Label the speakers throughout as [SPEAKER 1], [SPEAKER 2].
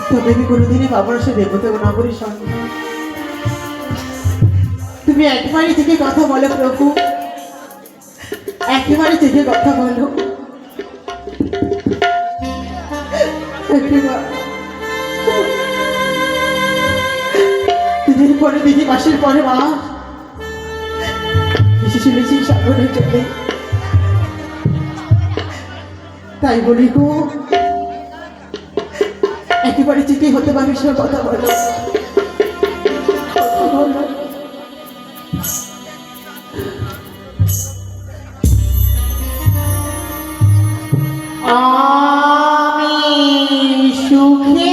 [SPEAKER 1] তবে আমি কোনোদিনই বাবার সাথে দেবতা নগরীর সঙ্গে তুমি একবারই থেকে কথা বলো প্রভু, একেবারে থেকে কথা বলো। দিনের পরে দিদি, মাসের পরে মাস এসে চলেছি সাগরের জলে। তাই বলি গো, একেবারে চিঠি হতে পারে সে কথা বলো। আমি সুখে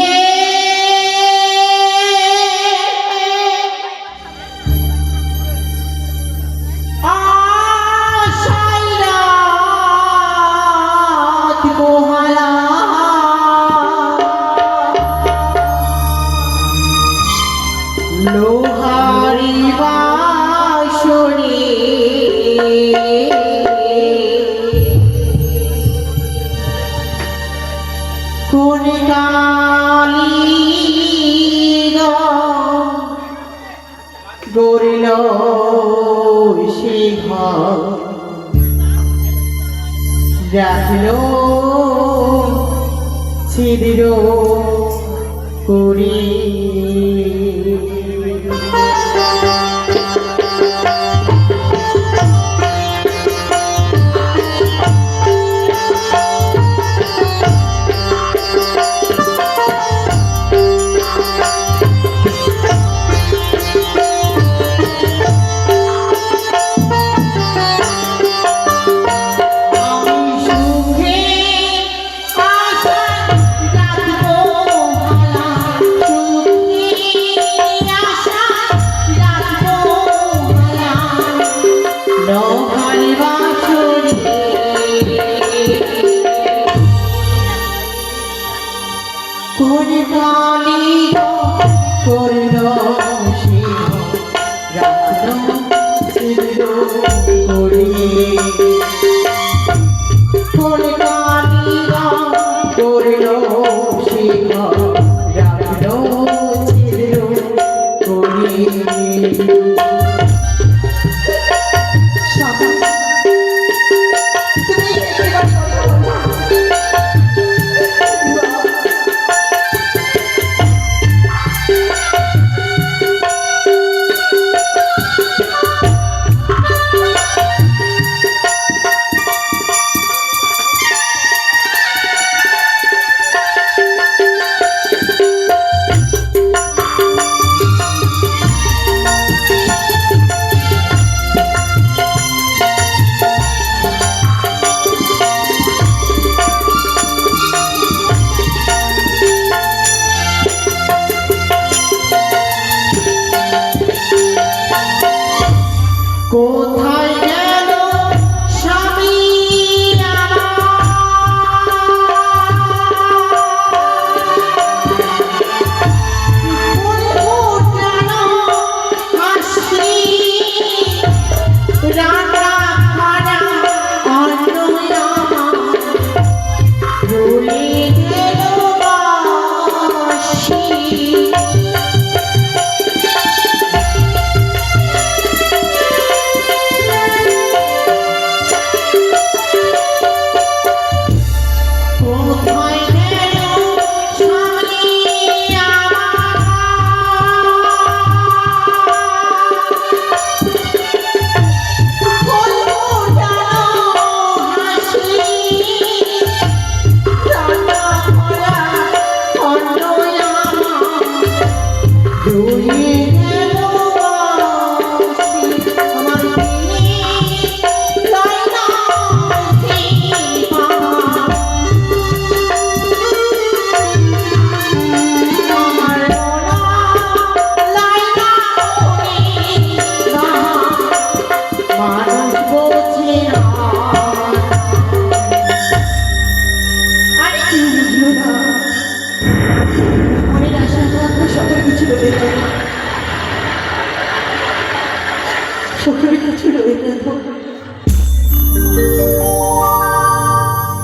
[SPEAKER 1] লোহারি বাঁশরি কোন কালি গড়িল সে ঘর, রাখল ছিদ্র করি।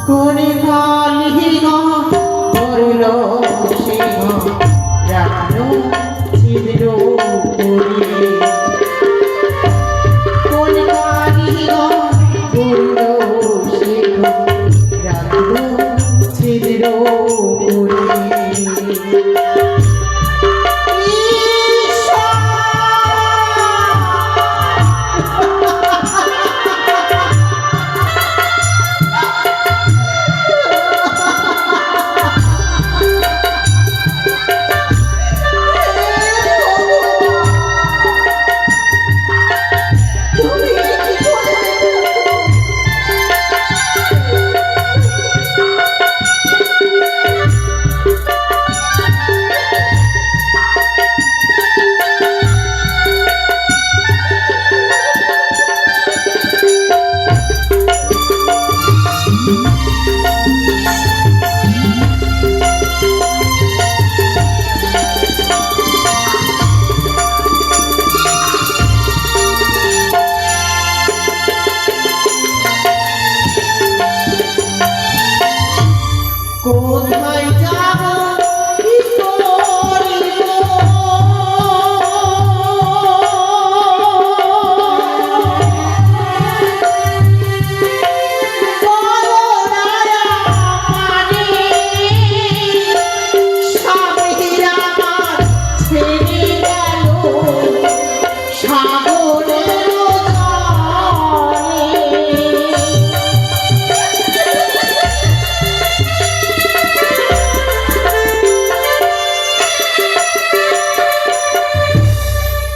[SPEAKER 1] কোন কালি কোথায় যাব কি করিব বলো না আমারে স্বামীর আমার ছেড়ে গেল সাগরের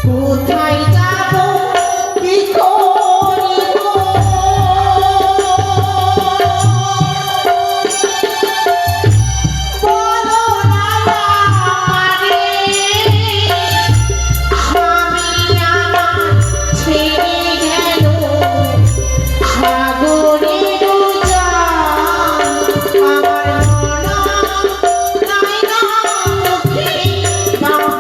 [SPEAKER 1] কোথায় যাব কি করিব বলো না আমারে স্বামী আমার ছেড়ে গেল সাগরের জল আমার মনা নাই না মুখে বাহা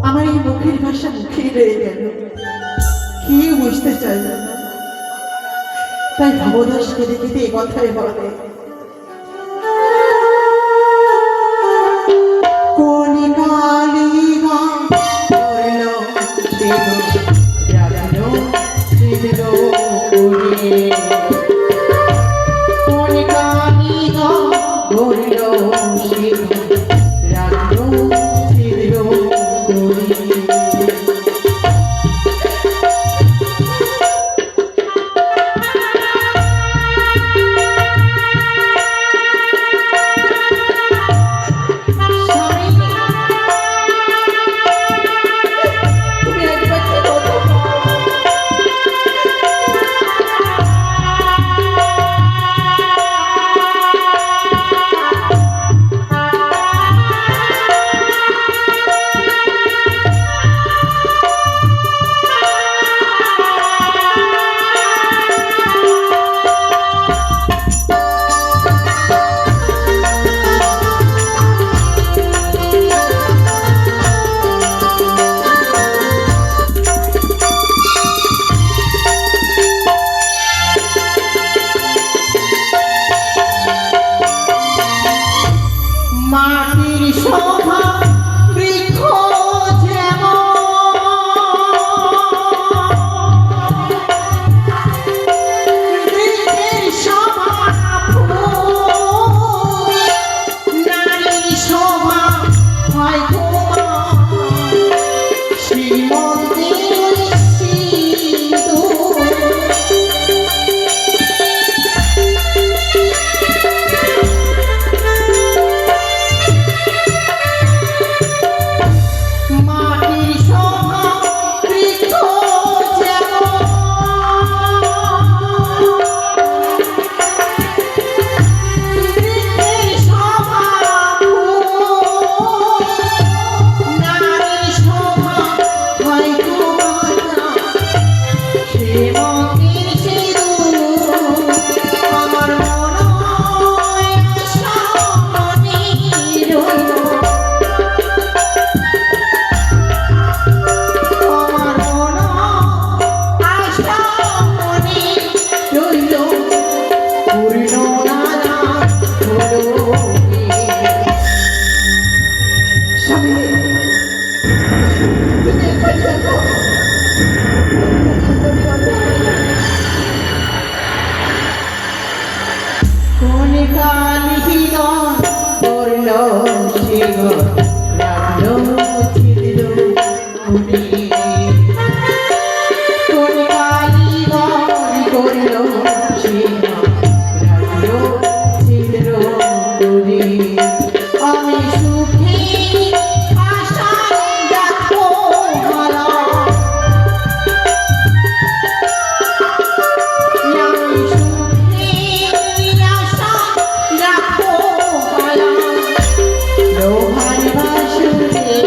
[SPEAKER 1] আমার এই মুখের ভাষা মুখেই রয়ে গেল, কি বুঝতে চাইল না। তাই ভবদাস কেঁদে কেঁদে এ কথাই বলে, কোন কালিমা করল ছিল করে কোন কালিমা করল ছিল রাখলো ছিল করে কোন কালিগণ করল শিগর রাখলো ছিদ্র কোণে কোন কালিগণ করল শিগর রাখলো ছিদ্র কোণে আমি সুখী আশায় রাখবো মালা আমি সুখী আশায় রাখবো মালা লোহার বাঁশুরে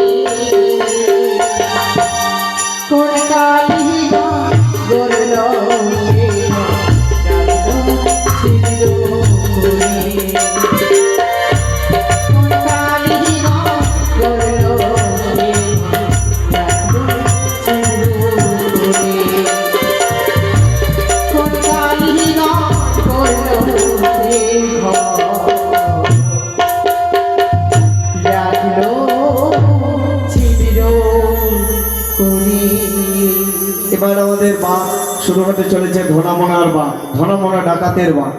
[SPEAKER 1] কোন কালিগণ গড়ল ছিদ্র কোণে কোন কালিগণ গড়ল ছিদ্র কোণে কোন কালিগণ গড়ল রাখলো ছিদ্র কোণে।
[SPEAKER 2] এবার আমাদের বাঁক শুরু হতে চলেছে ঘনামনার বাঁক, ঘনামনা ডাকাতের বাঁক।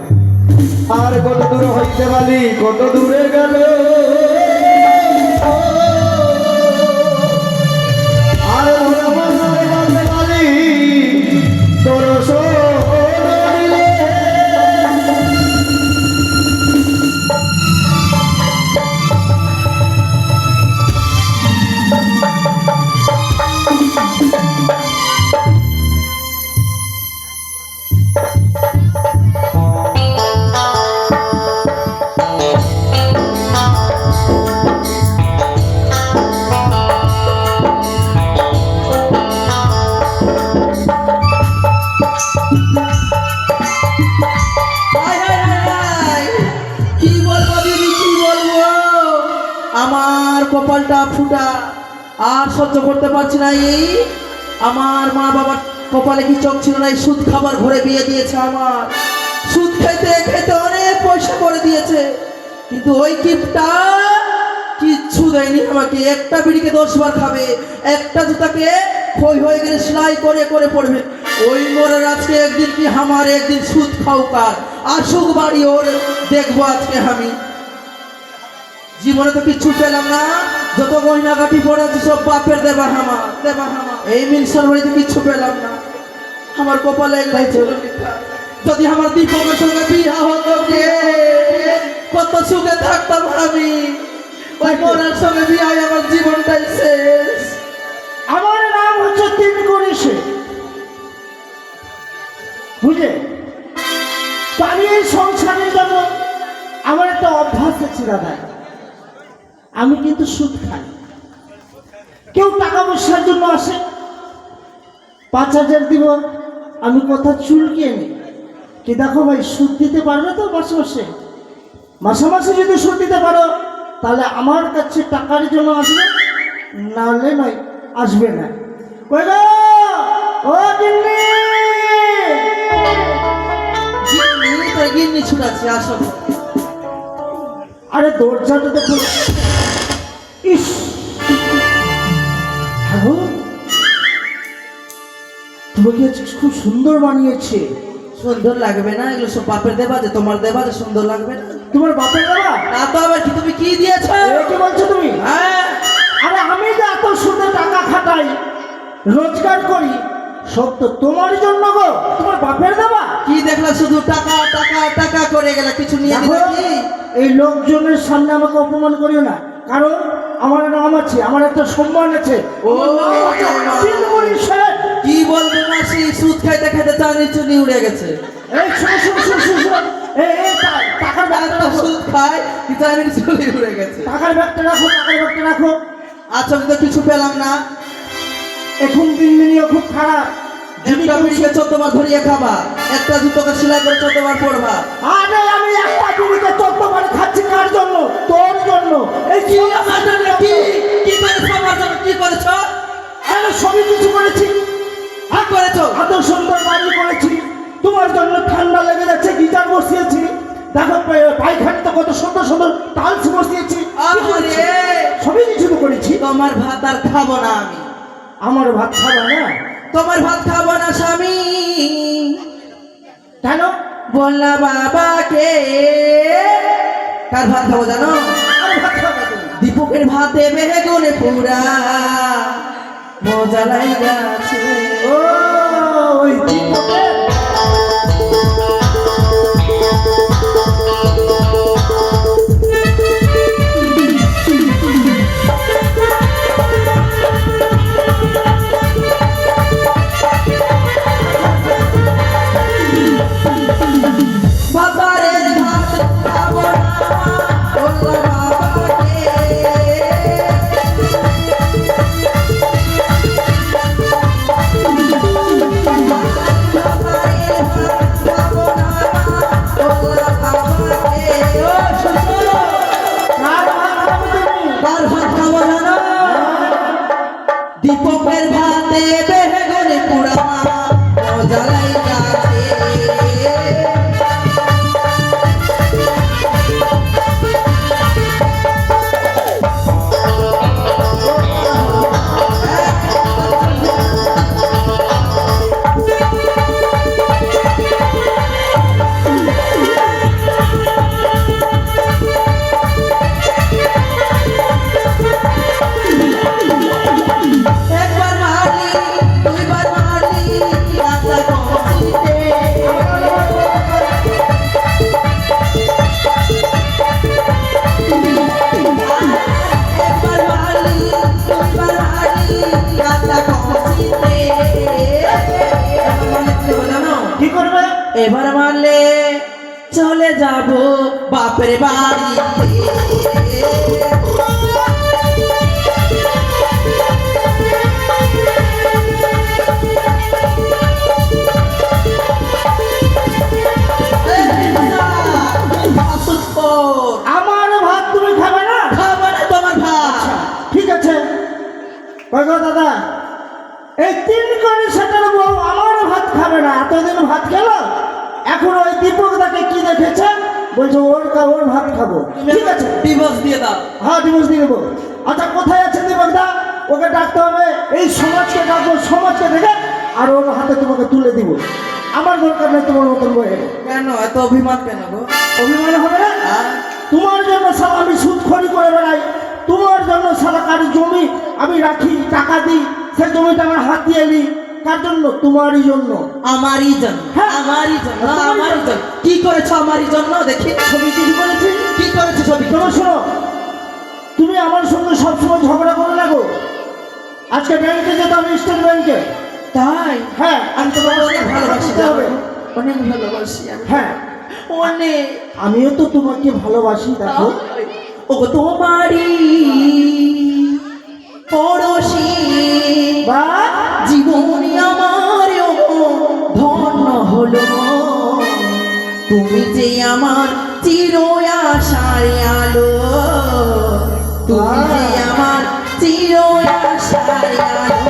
[SPEAKER 2] আর কত দূর হইতে পারি, কত দূরে গেল আর ঘনামনার বাঁধতে পারি তোর সোনারে।
[SPEAKER 1] হায় হায় হায় হায়! কি বলবো দিদি, কি বলবো? আমার কপালটা ফুটা, আর সহ্য করতে পারছি না। এই আমার মা বাবার কপালে কি চোখ ছিল না? এই সুদ খাবার ঘরে বিয়ে দিয়েছে আমার। সুদ খাইতে খাইতে অনেক পয়সা করে দিয়েছে, কিন্তু ওই কিপটা কিচ্ছু দেয়নি আমাকে। একটা বিড়িকে 10 বার খাবে, একটা জুতাকে ক্ষয় হয়ে গেলে সেলাই করে করে পড়বে। ওই মোরের আজকে একদিন কি আমার একদিন সুদ খাওকার আসুক বাড়ি, ওর দেখবো আজকে আমি। জীবনে তো কিচ্ছু পেলাম না, যত গয়নাগাটি পড়ে আছে সব বাপের দেবা হামা দেবা হামা। এই মিনসার বাড়িতে কিচ্ছু পেলাম না, আমার কপালে এগুলাই ছিল লেখা। যদি আমার দীপকের সঙ্গে বিয়া হতো গে, কত সুখে থাকতাম আমি। ওই মোরের সঙ্গে বিয়ায় আমার জীবনটাই শেষ।
[SPEAKER 3] আমার নাম হচ্ছে তিনকড়িশে, বুঝলে? তো আমি এই সংসারে যাব, আমার একটা অভ্যাস আছে দাদা, আমি কিন্তু সুদ খাই। কেউ টাকা পয়সার জন্য আসে, 5,000 দিব, আমি কথা চুলকিয়ে নিই কি, দেখো ভাই সুদ দিতে পারবে তো মাসে মাসে? মাসে মাসে যদি সুদ দিতে পারো তাহলে আমার কাছে টাকার জন্য আসবে, নাহলে নয় আসবে না। কই গো ও গিন্নি,
[SPEAKER 1] গিন্নি তো গিন্নি ছুটাচ্ছে, আসো।
[SPEAKER 3] আরে দরজাটা দেখো, ইস হ্যালো, তোমাকে আজকে খুব সুন্দর বানিয়েছে।
[SPEAKER 1] সুন্দর লাগবে না? এগুলো সব বাপের দেবা, যে তোমার দেবা যে সুন্দর লাগবে না?
[SPEAKER 3] তোমার বাপের বাবা
[SPEAKER 1] না তো আবার কি, তুমি কি দিয়েছো?
[SPEAKER 3] কি বলছো তুমি?
[SPEAKER 1] হ্যাঁ,
[SPEAKER 3] আরে আমি যে এত সুন্দর টাকা খাটাই, রোজগার করি, সব তো তোমার জন্য গো, তোমার বাপের দেবা।
[SPEAKER 1] কি দেখলা শুধু টাকা টাকা টাকা করে গেলে, কিছু নিয়ে
[SPEAKER 3] দেখো,
[SPEAKER 1] দিলে কি?
[SPEAKER 3] এই লোকজনের সামনে আমাকে অপমান করিও না, কারণ আমার নাম আছে, আমার একটা সম্মান আছে।
[SPEAKER 1] ও,
[SPEAKER 3] আমার নাম হচ্ছে তিনমুড়ি শেঠ।
[SPEAKER 1] কি বলবো মাসি, সুদ খাইতে খাইতে চানি চুনি উড়ে গেছে।
[SPEAKER 3] এই শোনো শোনো শোনো শোনো শোনো, এই টাকার ব্যাগটা রাখো,
[SPEAKER 1] সুদ খায় কি চানি চুনি উড়ে গেছে।
[SPEAKER 3] টাকার ব্যাগটা রাখো, টাকার ব্যাগটা রাখো।
[SPEAKER 1] আচ্ছা, আমি তো কিছু পেলাম না।
[SPEAKER 3] এখন দিনদিনিও খুব খারাপ।
[SPEAKER 1] একটা বিড়িকে 14 বার ধরিয়ে খাবা, একটা জুতোকে সেলাই করে 14 বার পরবা।
[SPEAKER 3] আরে আমি একটা বিড়িতে 14 বার খাচ্ছি, কার জন্য? তোর জন্য। এই
[SPEAKER 1] কি আমার জন্য? কি কি করেছো আমার জন্য? কি করেছো?
[SPEAKER 3] আমি সবই কিছু করেছি।
[SPEAKER 1] কি করেছো?
[SPEAKER 3] এত সুন্দর বাড়ি করেছি, তোমার জন্য ঠান্ডা লেগে যাচ্ছে, গিটার বসিয়েছি, দেখো পায়খানাতে কত সুন্দর সুন্দর টাইলস বসিয়েছি,
[SPEAKER 1] আরে
[SPEAKER 3] সবই কিছু তো করেছি।
[SPEAKER 1] তোমার ভাত আর খাবো না আমি।
[SPEAKER 3] আমার ভাত খাবা না?
[SPEAKER 1] তোমার ভাত খাবো না স্বামী।
[SPEAKER 3] কেন?
[SPEAKER 1] বললা বাবাকে কার ভাত খাবো জানো?
[SPEAKER 3] আর ভাত খাবে তুমি?
[SPEAKER 1] দীপকের ভাতে বেগুনে পুরা মজা লাগাছে।
[SPEAKER 3] ও ওই দীপকের
[SPEAKER 1] বাবারের ভাত খাবো না বললা বাবাকে। দীপকের ভাতে বেগুনে পুরা মজা লাগাছে। একবার মারলি দুইবার মারলি রাস্তা কমছিতে। একবার মারলি দুইবার মারলি রাস্তা কমছিতে।
[SPEAKER 3] কি করবে?
[SPEAKER 1] এবার মারলে চলে যাব বাপের বাড়িতে।
[SPEAKER 3] আমার ভাত তুমি খাবে না?
[SPEAKER 1] খাবার তোমার ভাত।
[SPEAKER 3] ঠিক আছে কইগো দাদা, এই 3 করে সেটার বউ আমার ভাত খাবে না, এতদিন ভাত খেলো, এখন ওই দীপক দাকে কি দেখেছে বলছে ওর ভাত খাবো। ঠিক আছে,
[SPEAKER 1] ডিভোর্স দিয়ে দাও।
[SPEAKER 3] হ্যাঁ ডিভোর্স দিয়ে দেবো। আচ্ছা কোথায় আছে দীপক দা? ওকে ডাকতে হবে, এই সমাজকে ডাকবো, সমাজকে দেখে আর ওর হাতে তোমাকে তুলে দিব। আমার দরকার নেই তোমার মতন বইয়ের।
[SPEAKER 1] কেন এত অভিমান কেন গো?
[SPEAKER 3] অভিমান হবে না?
[SPEAKER 1] হ্যাঁ?
[SPEAKER 3] তোমার জন্য সালা আমি সুদখড়ি করে বেড়াই, তোমার জন্য সালা কার জমি আমি রাখি, টাকা দিই, সেই জমিটা আমার হাত দিয়ে নিই, কার জন্য? তোমারই জন্য।
[SPEAKER 1] আমারই জন্য।
[SPEAKER 3] হ্যাঁ।
[SPEAKER 1] আমারই জন্য। আমারই জন্য। কি করেছো আমারই জন্য? দেখি
[SPEAKER 3] ছবি কিছু করেছি?
[SPEAKER 1] কি করেছো ছবি?
[SPEAKER 3] শোনো শোনো, তুমি আমার সঙ্গে সবসময় ঝগড়া করে লাগো। আজকে ব্যাংকে যেতাম, স্টেট ব্যাংকে।
[SPEAKER 1] তাই?
[SPEAKER 3] হ্যাঁ
[SPEAKER 1] আমি তোমাকে অনেক ভালোবাসি
[SPEAKER 3] দিতে হবে।
[SPEAKER 1] অনেক ভালোবাসি আমি।
[SPEAKER 3] হ্যাঁ
[SPEAKER 1] অনেক।
[SPEAKER 3] আমিও তো তোমাকে ভালোবাসি দেখো।
[SPEAKER 1] ওগো তোমারই পড়শি
[SPEAKER 3] বা
[SPEAKER 1] জীবনী আমার ওগো ধন্য হলো। তুমি যে আমার চির আশার আলো, তুমি যে আমার চির আশার আলো।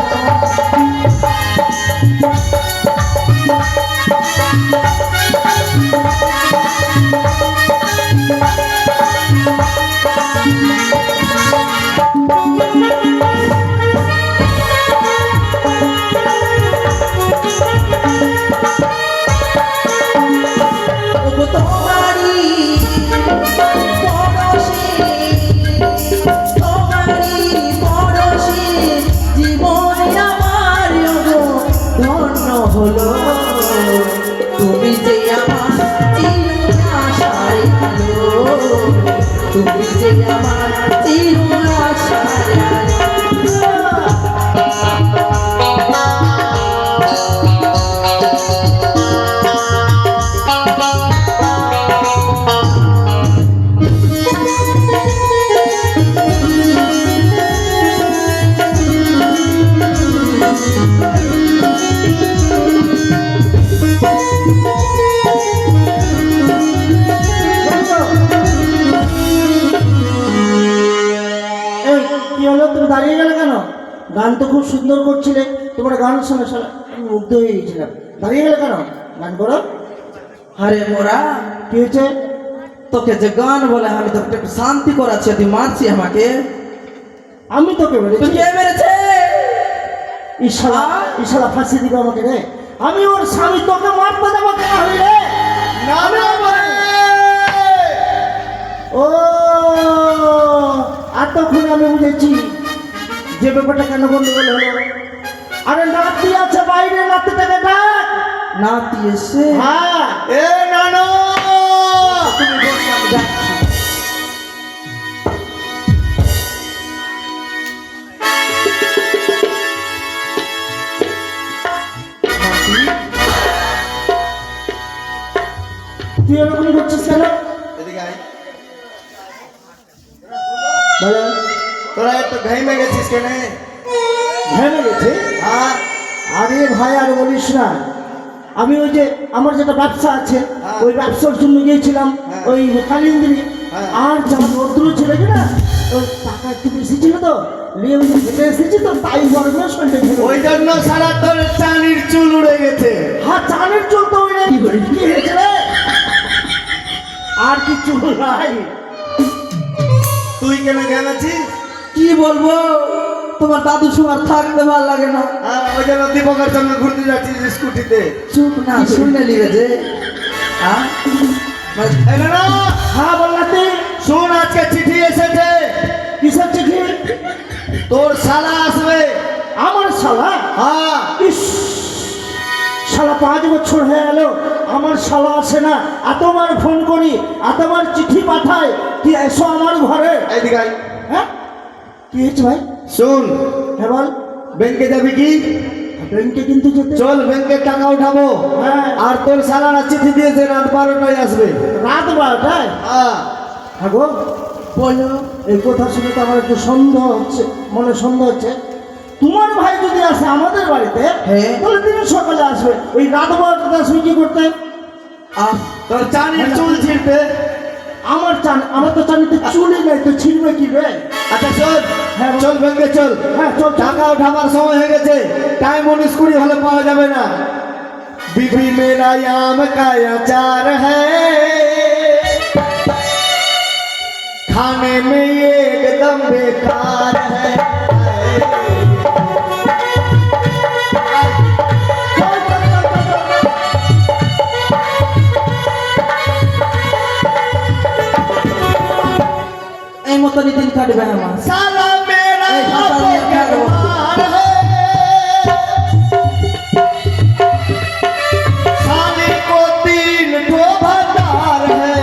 [SPEAKER 1] ওগো তোমারই পরশে, তোমারই পরশে জীবন আমার ওগো ধন্য হলো। তুমি যে আমার চির আশার আলো, তুমি যে আমার চির আশার আলো।
[SPEAKER 3] এই কি হলো, তুমি দাঁড়িয়ে গেলে কেন? গান তো খুব সুন্দর করছিলে, তোমার গান শুনে শুনে আমি মুগ্ধ হয়ে গেছিলাম। দাঁড়িয়ে গেলে কেন? গান করো।
[SPEAKER 1] আরে মোরা,
[SPEAKER 3] কি হয়েছে?
[SPEAKER 1] তোকে যে গান বলে আমি তোকে একটু শান্তি করাচ্ছি, তুই মারছি আমাকে।
[SPEAKER 3] আমি তোকে
[SPEAKER 1] তুই
[SPEAKER 3] বলেছি
[SPEAKER 1] কে মেরেছে?
[SPEAKER 3] ইশালা ফাঁসি দিবে আমাকে রে। আমি ওর স্বামী, তোকে মারতে যাবো কেন হই রে? ও এতক্ষণ আমি বুঝেছি যে ব্যাপারটা কেন গন্ডগোল হলো। আরে নাতি আছে বাইরে, নাতিটাকে ডাক।
[SPEAKER 1] নাতি এসে
[SPEAKER 3] হ্যাঁ
[SPEAKER 2] এ নানো,
[SPEAKER 1] তুমি বসো, আমি যাচ্ছি।
[SPEAKER 3] তুই এরকম করছিস কেন?
[SPEAKER 2] এদিকে আয়।
[SPEAKER 3] বলো।
[SPEAKER 2] তোরা একটু ঘাইমে গেছিস কেন?
[SPEAKER 3] ভেঙে গেছে?
[SPEAKER 2] হ্যাঁ,
[SPEAKER 3] আরে ভাই আর বলিস না, আমি ওই যে আমার যেটা ব্যবসা আছে
[SPEAKER 2] হ্যাঁ।
[SPEAKER 3] ওই ব্যবসার জন্য গিয়েছিলাম
[SPEAKER 2] হ্যাঁ।
[SPEAKER 3] ওই কালিন্দিনী।
[SPEAKER 2] হ্যাঁ।
[SPEAKER 3] আর যেমন রোদ্র ছিল কি না, ওই টাকা একটু বেশি ছিল তো, নিয়ে ওই হেঁটে এসেছি তো, তাই বড় করে শরীরটা ভেঙে
[SPEAKER 2] ওই
[SPEAKER 3] গেছে।
[SPEAKER 2] জন্য সারা তোর চানির চুল উড়ে গেছে।
[SPEAKER 3] হ্যাঁ চালের চুল তো ওই রে। কি হয়েছে রে? আর কিছু নাই।
[SPEAKER 2] তুই কেন ঘেমেছিস?
[SPEAKER 1] কি বলবো, তোমার দাদু সময় থাকতে ভালো লাগে না।
[SPEAKER 2] ওই জন্য দীপকের সঙ্গে ঘুরতে যাচ্ছিস স্কুটিতে।
[SPEAKER 1] চুপ না, শুনে লিখেছে। হ্যাঁ
[SPEAKER 2] এই নানো,
[SPEAKER 3] হ্যাঁ বললাতে
[SPEAKER 2] শোন, আজকে চিঠি এসেছে।
[SPEAKER 3] কিসের চিঠি?
[SPEAKER 2] তোর শালা আসবে।
[SPEAKER 3] আমার শালা?
[SPEAKER 2] হ্যাঁ,
[SPEAKER 3] ইস, শালা 5 বছর হয়ে গেল আমার শালা আসে না। এতবার ফোন করি, এতবার চিঠি পাঠাই, কি এসো আমার ঘরে।
[SPEAKER 2] এদিকে আয়।
[SPEAKER 3] হ্যাঁ কি হয়েছে ভাই?
[SPEAKER 2] শোন,
[SPEAKER 3] হ্যাঁ বল।
[SPEAKER 2] ব্যাংকে যাবি কি?
[SPEAKER 3] ব্যাংকে কিন্তু যেতে।
[SPEAKER 2] চল, ব্যাংকে টাকা উঠাবো।
[SPEAKER 3] হ্যাঁ।
[SPEAKER 2] আর তোর শালারা চিঠি দিয়েছে রাত 12টায় আসবে।
[SPEAKER 3] রাত 12টায়?
[SPEAKER 2] হ্যাঁ,
[SPEAKER 3] হ্যাঁ গো,
[SPEAKER 1] বলো।
[SPEAKER 3] এই কথা শুনে তো আমার একটু সন্দেহ হচ্ছে, মনে সন্দেহ হচ্ছে। তোমার ভাই যদি আসে আমাদের বাড়িতে,
[SPEAKER 1] হ্যাঁ।
[SPEAKER 3] তাহলে তিনি সকালে আসবে, ওই রাত 12টাতে আসবে কি করতে?
[SPEAKER 2] তোর চানির চুল ছিঁড়তে।
[SPEAKER 3] আমার তো চানিতে চুলই নাই, তো ছিঁড়বে কি রে?
[SPEAKER 2] আচ্ছা চল,
[SPEAKER 3] হ্যাঁ,
[SPEAKER 2] চল ব্যাংকে চল।
[SPEAKER 3] হ্যাঁ চল চল।
[SPEAKER 2] টাকা উঠাবার সময় হয়ে গেছে, টাইম 19-20 হলে পাওয়া যাবে না। बीबी मेरा आम का अचार है, खाने में ये एकदम बेकार है।
[SPEAKER 1] এই মতনই দিন কাটবে আমার।
[SPEAKER 2] साला मेरा
[SPEAKER 1] ए, साला
[SPEAKER 2] आंखों
[SPEAKER 1] मेरा
[SPEAKER 2] के मार है, साले को 3 ठो भतार है।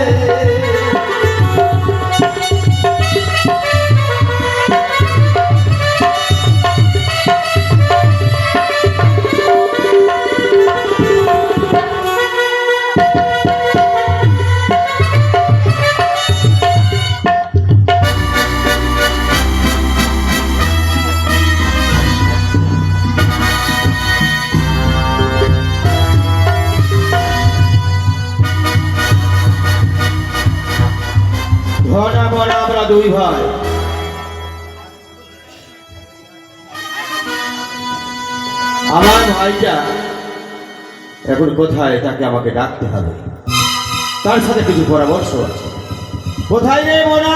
[SPEAKER 2] ঘনা ঘনা আমরা দুই ভাই। আমার ভাইটা এখন কোথায়, তাকে আমাকে ডাকতে হবে। তার সাথে কিছু পরামর্শ আছে। কোথায় রে মোনা?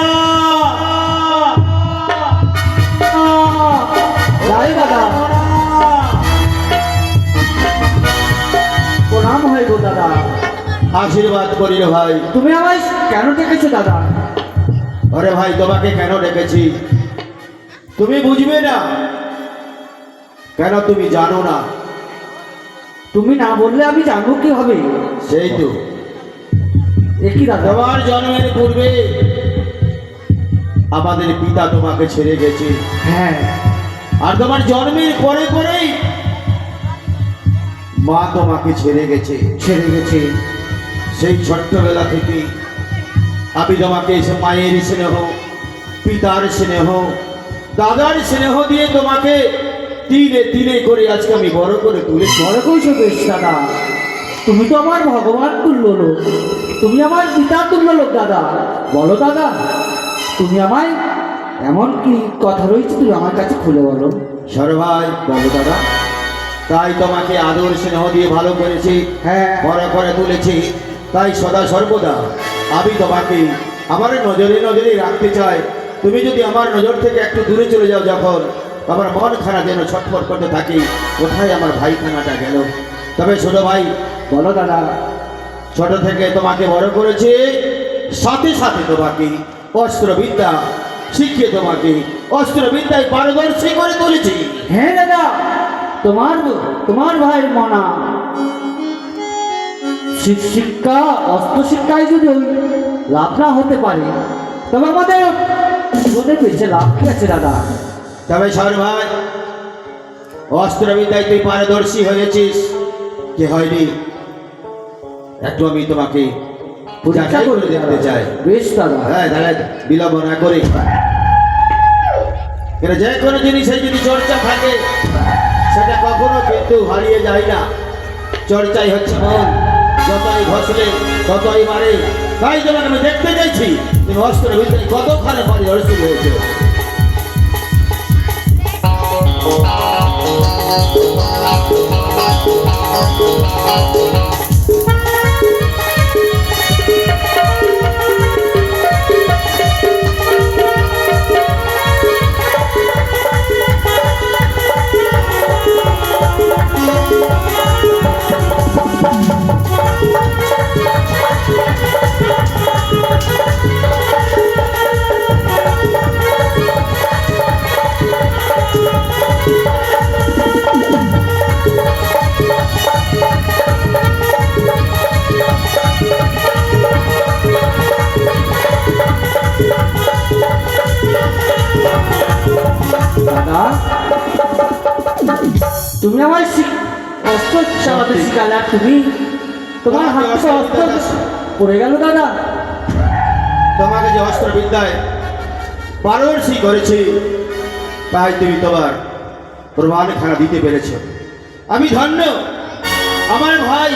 [SPEAKER 1] যাই দাদা, প্রণাম হয় গো দাদা।
[SPEAKER 2] আশীর্বাদ করি রে ভাই।
[SPEAKER 1] তুমি আমায় কেন ডেকেছো দাদা?
[SPEAKER 2] আরে ভাই, তোমাকে কেন ডেকেছি তুমি বুঝবে না। কেন তুমি জানো না?
[SPEAKER 1] তুমি না বললে আমি জানবো কি হবে?
[SPEAKER 2] সেই তো,
[SPEAKER 1] একই দাদা।
[SPEAKER 2] তোমার জন্মের পূর্বে আমাদের পিতা তোমাকে ছেড়ে গেছে,
[SPEAKER 1] হ্যাঁ,
[SPEAKER 2] আর তোমার জন্মের পরে পরেই মা তোমাকে ছেড়ে গেছে।
[SPEAKER 1] ছেড়ে গেছে।
[SPEAKER 2] সেই ছোট্টবেলা থেকে আমি তোমাকে এসে মায়ের স্নেহ, পিতার স্নেহ, দাদার স্নেহ দিয়ে তোমাকে দিনে দিনে করে আজকে আমি বড় করে তুলেছি।
[SPEAKER 1] বড় কইছো বেশ দাদা, তুমি তো আমার ভগবান তুল্য লোক, তুমি আমার পিতা তুল্য লোক দাদা। বলো দাদা, তুমি আমায় এমন কি কথা রয়েছে, তুমি আমার কাছে খুলে বলো।
[SPEAKER 2] সর্বাই বলো দাদা, তাই তোমাকে আদর স্নেহ দিয়ে ভালো করেছি,
[SPEAKER 1] হ্যাঁ,
[SPEAKER 2] বড় করে তুলেছি। তাই সদা সর্বদা আমি তোমাকে আমার নজরে নজরে রাখতে চাই। তুমি যদি আমার নজর থেকে একটু দূরে চলে যাও, যখন আমার মন খারাপ যেন ছটফট করতে থাকি, কোথায় আমার ভাইখানাটা গেল। তবে ছোট ভাই,
[SPEAKER 1] বলো দাদা।
[SPEAKER 2] ছোট থেকে তোমাকে বড় করেছে, সাথে সাথে তোমাকে অস্ত্রবিদ্যা শিখিয়ে তোমাকে অস্ত্রবিদ্যায় পারদর্শী করে তুলেছি।
[SPEAKER 4] হ্যাঁ দাদা, তোমার ভাইয়ের মনা শিক্ষা অস্ত্র শিক্ষায় যদি ওই লাভ না হতে পারে তবে আমাদের জীবনে বেঁচে লাভ কি আছে দাদা?
[SPEAKER 2] তবে সর ভাই, অস্ত্রবিদ্যায় তুই পারদর্শী হয়েছিস কি হয়নি, একটু আমি তোমাকে যাচাই করে দেখতে চাই।
[SPEAKER 4] বেশ দাদা।
[SPEAKER 2] হ্যাঁ, তাহলে বিলম্ব না করে, এরা যে কোনো জিনিসের যদি চর্চা থাকে সেটা কখনো কিন্তু হারিয়ে যায় না। চর্চাই হচ্ছে মন, যতই ঘষলে ততই মারে। তাই তোমাকে আমি দেখতে চাইছি তুমি অস্ত্রবিদ্যায় কতখানি পারদর্শী হয়েছে।
[SPEAKER 4] দাদা, তুমি আমার অস্ত্র চালাতে শিখালে, আর তোমার হাত থেকে অস্ত্র পড়ে গেল দাদা।
[SPEAKER 2] তোমাকে যে অস্ত্রবিদ্যায় পারদর্শী করেছি তাই তুমি তোমার প্রমাণখানা দিতে পেরেছ। আমি ধন্য, আমার ভাই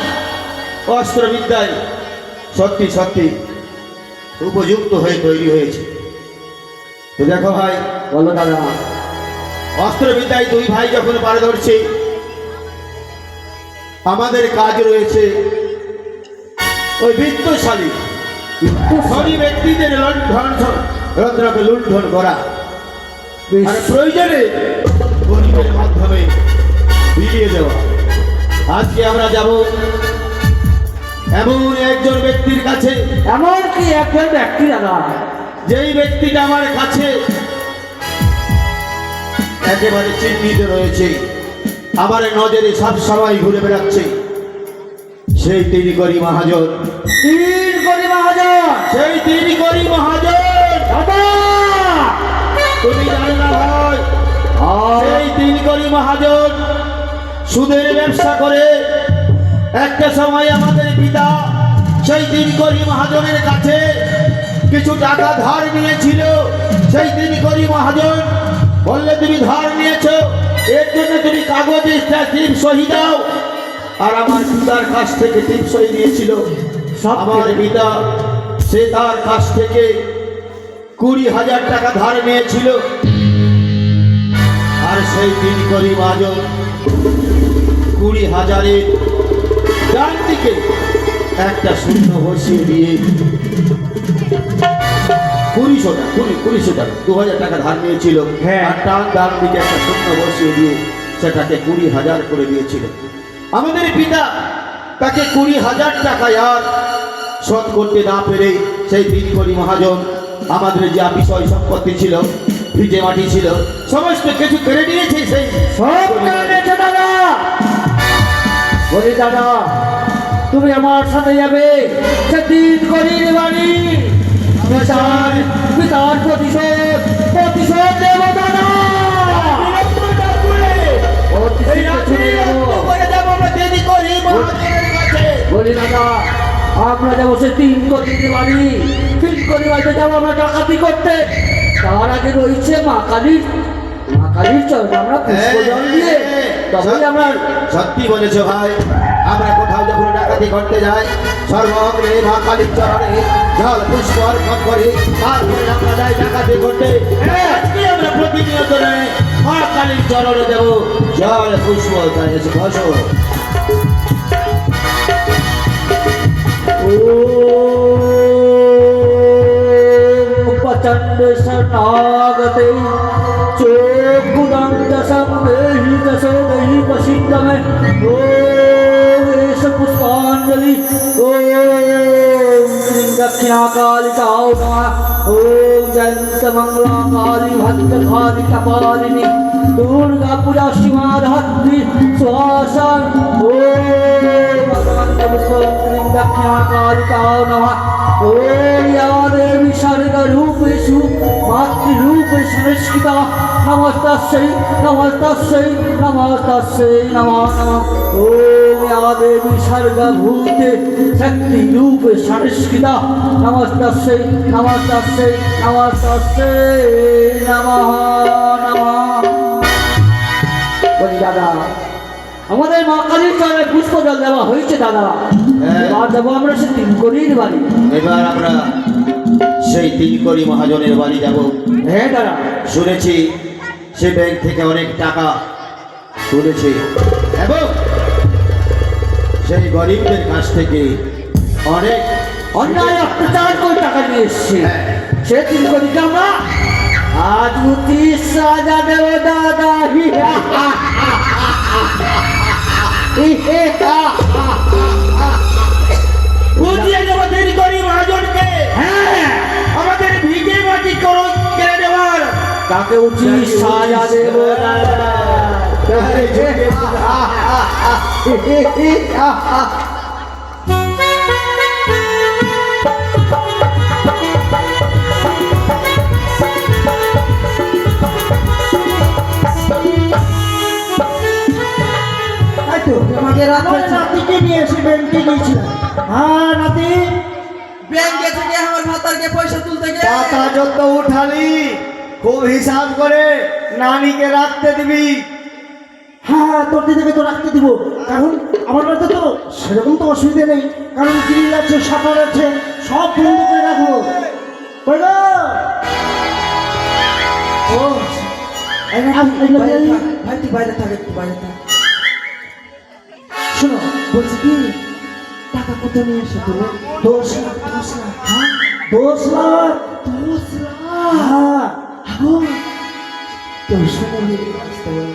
[SPEAKER 2] অস্ত্রবিদ্যায় সত্যি সত্যি উপযুক্ত হয়ে তৈরি হয়েছে। তো দেখো ভাই,
[SPEAKER 4] বলো দাদা।
[SPEAKER 2] অস্ত্রবিদ্যায় দুই ভাই যখন পারদর্শী, আমাদের কাজ রয়েছে ওই বিত্তশালী ধনী ব্যক্তিদের রন্ধ্রকে লুণ্ঠন করা, আর প্রয়োজনে গরিবের মাধ্যমে বিলিয়ে দেওয়া। আজকে আমরা যাব এমন একজন ব্যক্তির কাছে,
[SPEAKER 4] এমন কি একজন ব্যক্তি দাদা,
[SPEAKER 2] যেই ব্যক্তিটা আমার কাছে একেবারে চিহ্নিত রয়েছে, আমার নজরে সব সময় ঘুরে বেড়াচ্ছে। সেই তিনি করি মহাজন,
[SPEAKER 4] তিন কোটি মহাজন।
[SPEAKER 2] সেই তিনি করি মহাজন।
[SPEAKER 4] দাদা,
[SPEAKER 2] তুমি জানো না ভাই, সেই তিন করি মহাজন সুদের ব্যবসা করে একটা সময় আমাদের পিতা সেই তিন করি মহাজনের কাছে কিছু টাকা ধার নিয়েছিল। সেই তিন করি মহাজন বললে, তুমি ধার নিয়েছো, এর জন্য তুমি কাগজে টিপ সহি দাও। আর আমার পিতার কাছ থেকে টিপ সহি নিয়েছিল আমার পিতা, সে তার কাছ থেকে 20,000 টাকা ধার নিয়েছিল। আর সেই তিন করি মহাজন 20,000-এর ডান দিকে একটা শূন্য বসিয়ে দিয়ে 2,000 টাকা 2,000 টাকা ধার নিয়েছিল।
[SPEAKER 4] হ্যাঁ।
[SPEAKER 2] আর ডান দিকে একটা শূন্য বসিয়ে দিয়ে সেটাকে 20,000 করে দিয়েছিল। আমাদের পিতা তাকে 20,000 টাকায় আর শোধ করতে না পেরে সেই তিন করি মহাজন আমাদের যা বিষয় সম্পত্তি ছিল, ভিটে মাটি ছিল, সমস্ত কিছু কেড়ে নিয়েছে। সেই
[SPEAKER 4] সব কেড়ে নিয়েছে দাদা। বলি দাদা, তুমি আমার সাথে যাবে সে তিন কোটির বাড়ি। পিতার প্রতিশোধ দেব দাদা। বলি দাদা, আমরা যাবো সে তিন কোটির বাড়ি। তিন কোটি বাড়িতে যাবো আমরা ডাকাতি করতে। তার আগে রয়েছে মা কালীর চরণে আমরা পুষ্প জল দিয়ে তবেই আমরা।
[SPEAKER 2] সত্যি বলেছো ভাই, আমরা কোথাও যখন ডাকাতি করতে যাই সর্বগ্রে মা কালীর চরণে জল পুষ্প অর্পণ করি, তারপরে আমরা যাই ডাকাতি করতে। আজকে আমরা প্রতিনিয়ত মা কালীর চরণে দেব জল পুষ্প। তাই এসে বসো।
[SPEAKER 4] प्रचंड शरणागते चोखुदंत संदेहि दशो दहि प्रसिद्ध में ओम एष पुष्पान्य পুষ্পাঞ্জলি ওম শ্রী দক্ষিণাকালিকাও নমঃ ওম জয়ন্ত মঙ্গলা কালী ভদ্রকালী কপালিনী দুর্গা পূজা সীমাধাত্রী সুহাসন ওম ভগবন্ত পুষ্পঞ্জলি দক্ষিণাকালিকাও নমঃ ওম या देवी सर्गरूपेषु मातृरूपे संस्कृता नमस्तस्यै नमस्तस्यै नमस्तस्यै नमो नमः ओम या देवी सर्गभूते शक्तिरूपे संस्कृता नमस्तस्यै नमस्तस्यै नमस्तस्यै नमः नमः বলি দাদা আমাদের মা কালীর চরণে পুষ্প জল দেওয়া হয়েছে দাদা এবার যাবো আমরা সে তিনকড়ির বাড়ি
[SPEAKER 2] এবার আমরা সেই তিনকড়ি মহাজনের বাড়ি যাব।
[SPEAKER 4] হ্যাঁ দাদা
[SPEAKER 2] শুনেছি সে ব্যাংক থেকে অনেক টাকা তুলেছে এবং সেই গরিবদের কাছ থেকে অনেক
[SPEAKER 4] অন্যায় অত্যাচার করে টাকা নিয়ে এসছে সে তিনকড়িকে আমরা আজ 30,000 দেব দাদা হি হা হা
[SPEAKER 2] বুঝিয়ে দেবো তিনকড়ি মহাজনকে।
[SPEAKER 4] হ্যাঁ
[SPEAKER 2] আমাদের ভিটে মাটি করো কেড়ে নেওয়ার
[SPEAKER 4] তাকে উচিত সাজা দেব দাদা
[SPEAKER 1] তোমাকে রাত
[SPEAKER 3] আমার
[SPEAKER 1] হয়েছে।
[SPEAKER 3] নাতিকে নিয়ে এসে ব্যাংকে গিয়েছিলাম। হ্যাঁ নাতি,
[SPEAKER 1] ব্যাংকে থেকে আমার ভাতারকে পয়সা তুলতে গিয়ে
[SPEAKER 5] টাকা যত উঠালি খুব হিসাব করে নানিকে রাখতে দিবি।
[SPEAKER 3] হ্যাঁ হ্যাঁ তোর দিদিকে তো রাখতে দিব, কারণ আমার বাড়িতে তো সেরকম তো অসুবিধা নেই, কারণ গ্রিল আছে, শাটার আছে, সব বন্ধ করে রাখবো। কই গো?
[SPEAKER 1] ও
[SPEAKER 3] এই নাতি, এই নাতি, এই নাতি।
[SPEAKER 1] ভাই তুই বাইরে থাক, একটু বাইরে থাক।
[SPEAKER 3] শোনো,
[SPEAKER 1] বলছি কি টাকা কত নিয়ে এসো তুমি?
[SPEAKER 3] 10 লাখ, 10 লাখ, হ্যাঁ 10 লাখ,
[SPEAKER 1] 10 লাখ।
[SPEAKER 3] হ্যাঁ
[SPEAKER 1] আগো কেউ শুনে আসতে বলে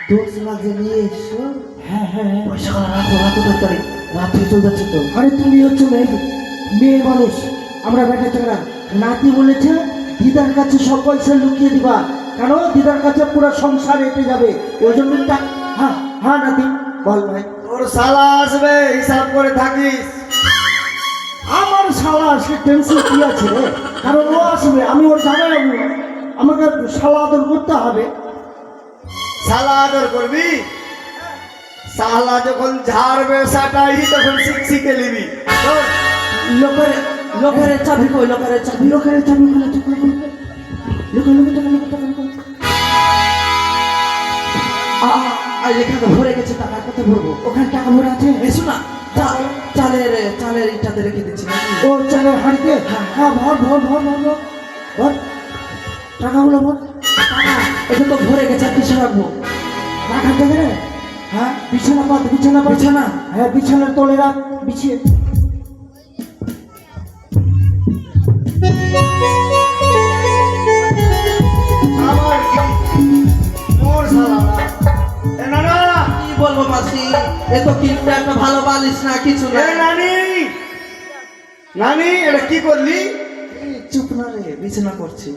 [SPEAKER 1] 10 লাখ যে নিয়ে এসো,
[SPEAKER 3] হ্যাঁ হ্যাঁ।
[SPEAKER 1] পয়সা গুলো রাখো, রাখো তাড়াতাড়ি, রাত হয়ে চলে যাচ্ছে তো।
[SPEAKER 3] আরে তুমি হচ্ছে মেয়ে মানুষ, আমরা বেটা চাকরা। নাতি বলেছে দিদার কাছে সব পয়সা লুকিয়ে দিবা, কারণ দিদার কাছে পুরো সংসার এঁটে যাবে, ওই জন্য হ্যাঁ হ্যাঁ নাতি বল ভাই।
[SPEAKER 5] তোর শালা আসবে, হিসাব করে থাকিস।
[SPEAKER 3] আমার শালা আসলে টেনশন কি আছে রে, কারণ ও আসবে, আমি ওর জামাই হবো, আমাকে শালা আদর করতে হবে।
[SPEAKER 5] শালা আদর করবি? শালা যখন ঝাড়বে সাটাই তখন শিখে নিবি।
[SPEAKER 1] লোকের লোকের চাবি কই? লোকের চাবি,
[SPEAKER 3] লোকের চাবি ওখানে আছে, লোকের টাকা।
[SPEAKER 1] আজ এখানে ভরে গেছে, টাকা কত ভরবো?
[SPEAKER 3] ওখানে টাকা ভরে আছে,
[SPEAKER 1] এসো না, চালের ইটাতে রেখে দিচ্ছি নাকি?
[SPEAKER 3] ও চালের হাড়িতে। হ্যাঁ ভর ভর ভর ভর ভর ভর টাকাগুলো ভর।
[SPEAKER 1] এটা তো ভরে গেছে, আর কিসে রাখবো?
[SPEAKER 3] রাখার জায়গায়
[SPEAKER 1] হ্যাঁ
[SPEAKER 3] বিছানা পাত, বিছানা পাত।
[SPEAKER 1] বিছানা?
[SPEAKER 3] হ্যাঁ বিছানার তলে রাখ, বিছিয়ে।
[SPEAKER 5] আমার কি মোর শালা না। এ নানা,
[SPEAKER 1] কি বলবো মাসি, এ তো কিন্তু একটা ভালো বালিশ না, কিছু
[SPEAKER 5] এ
[SPEAKER 1] না।
[SPEAKER 5] নানি, নানি এটা কি করলি?
[SPEAKER 1] চুপ না রে, বিছানা করছি।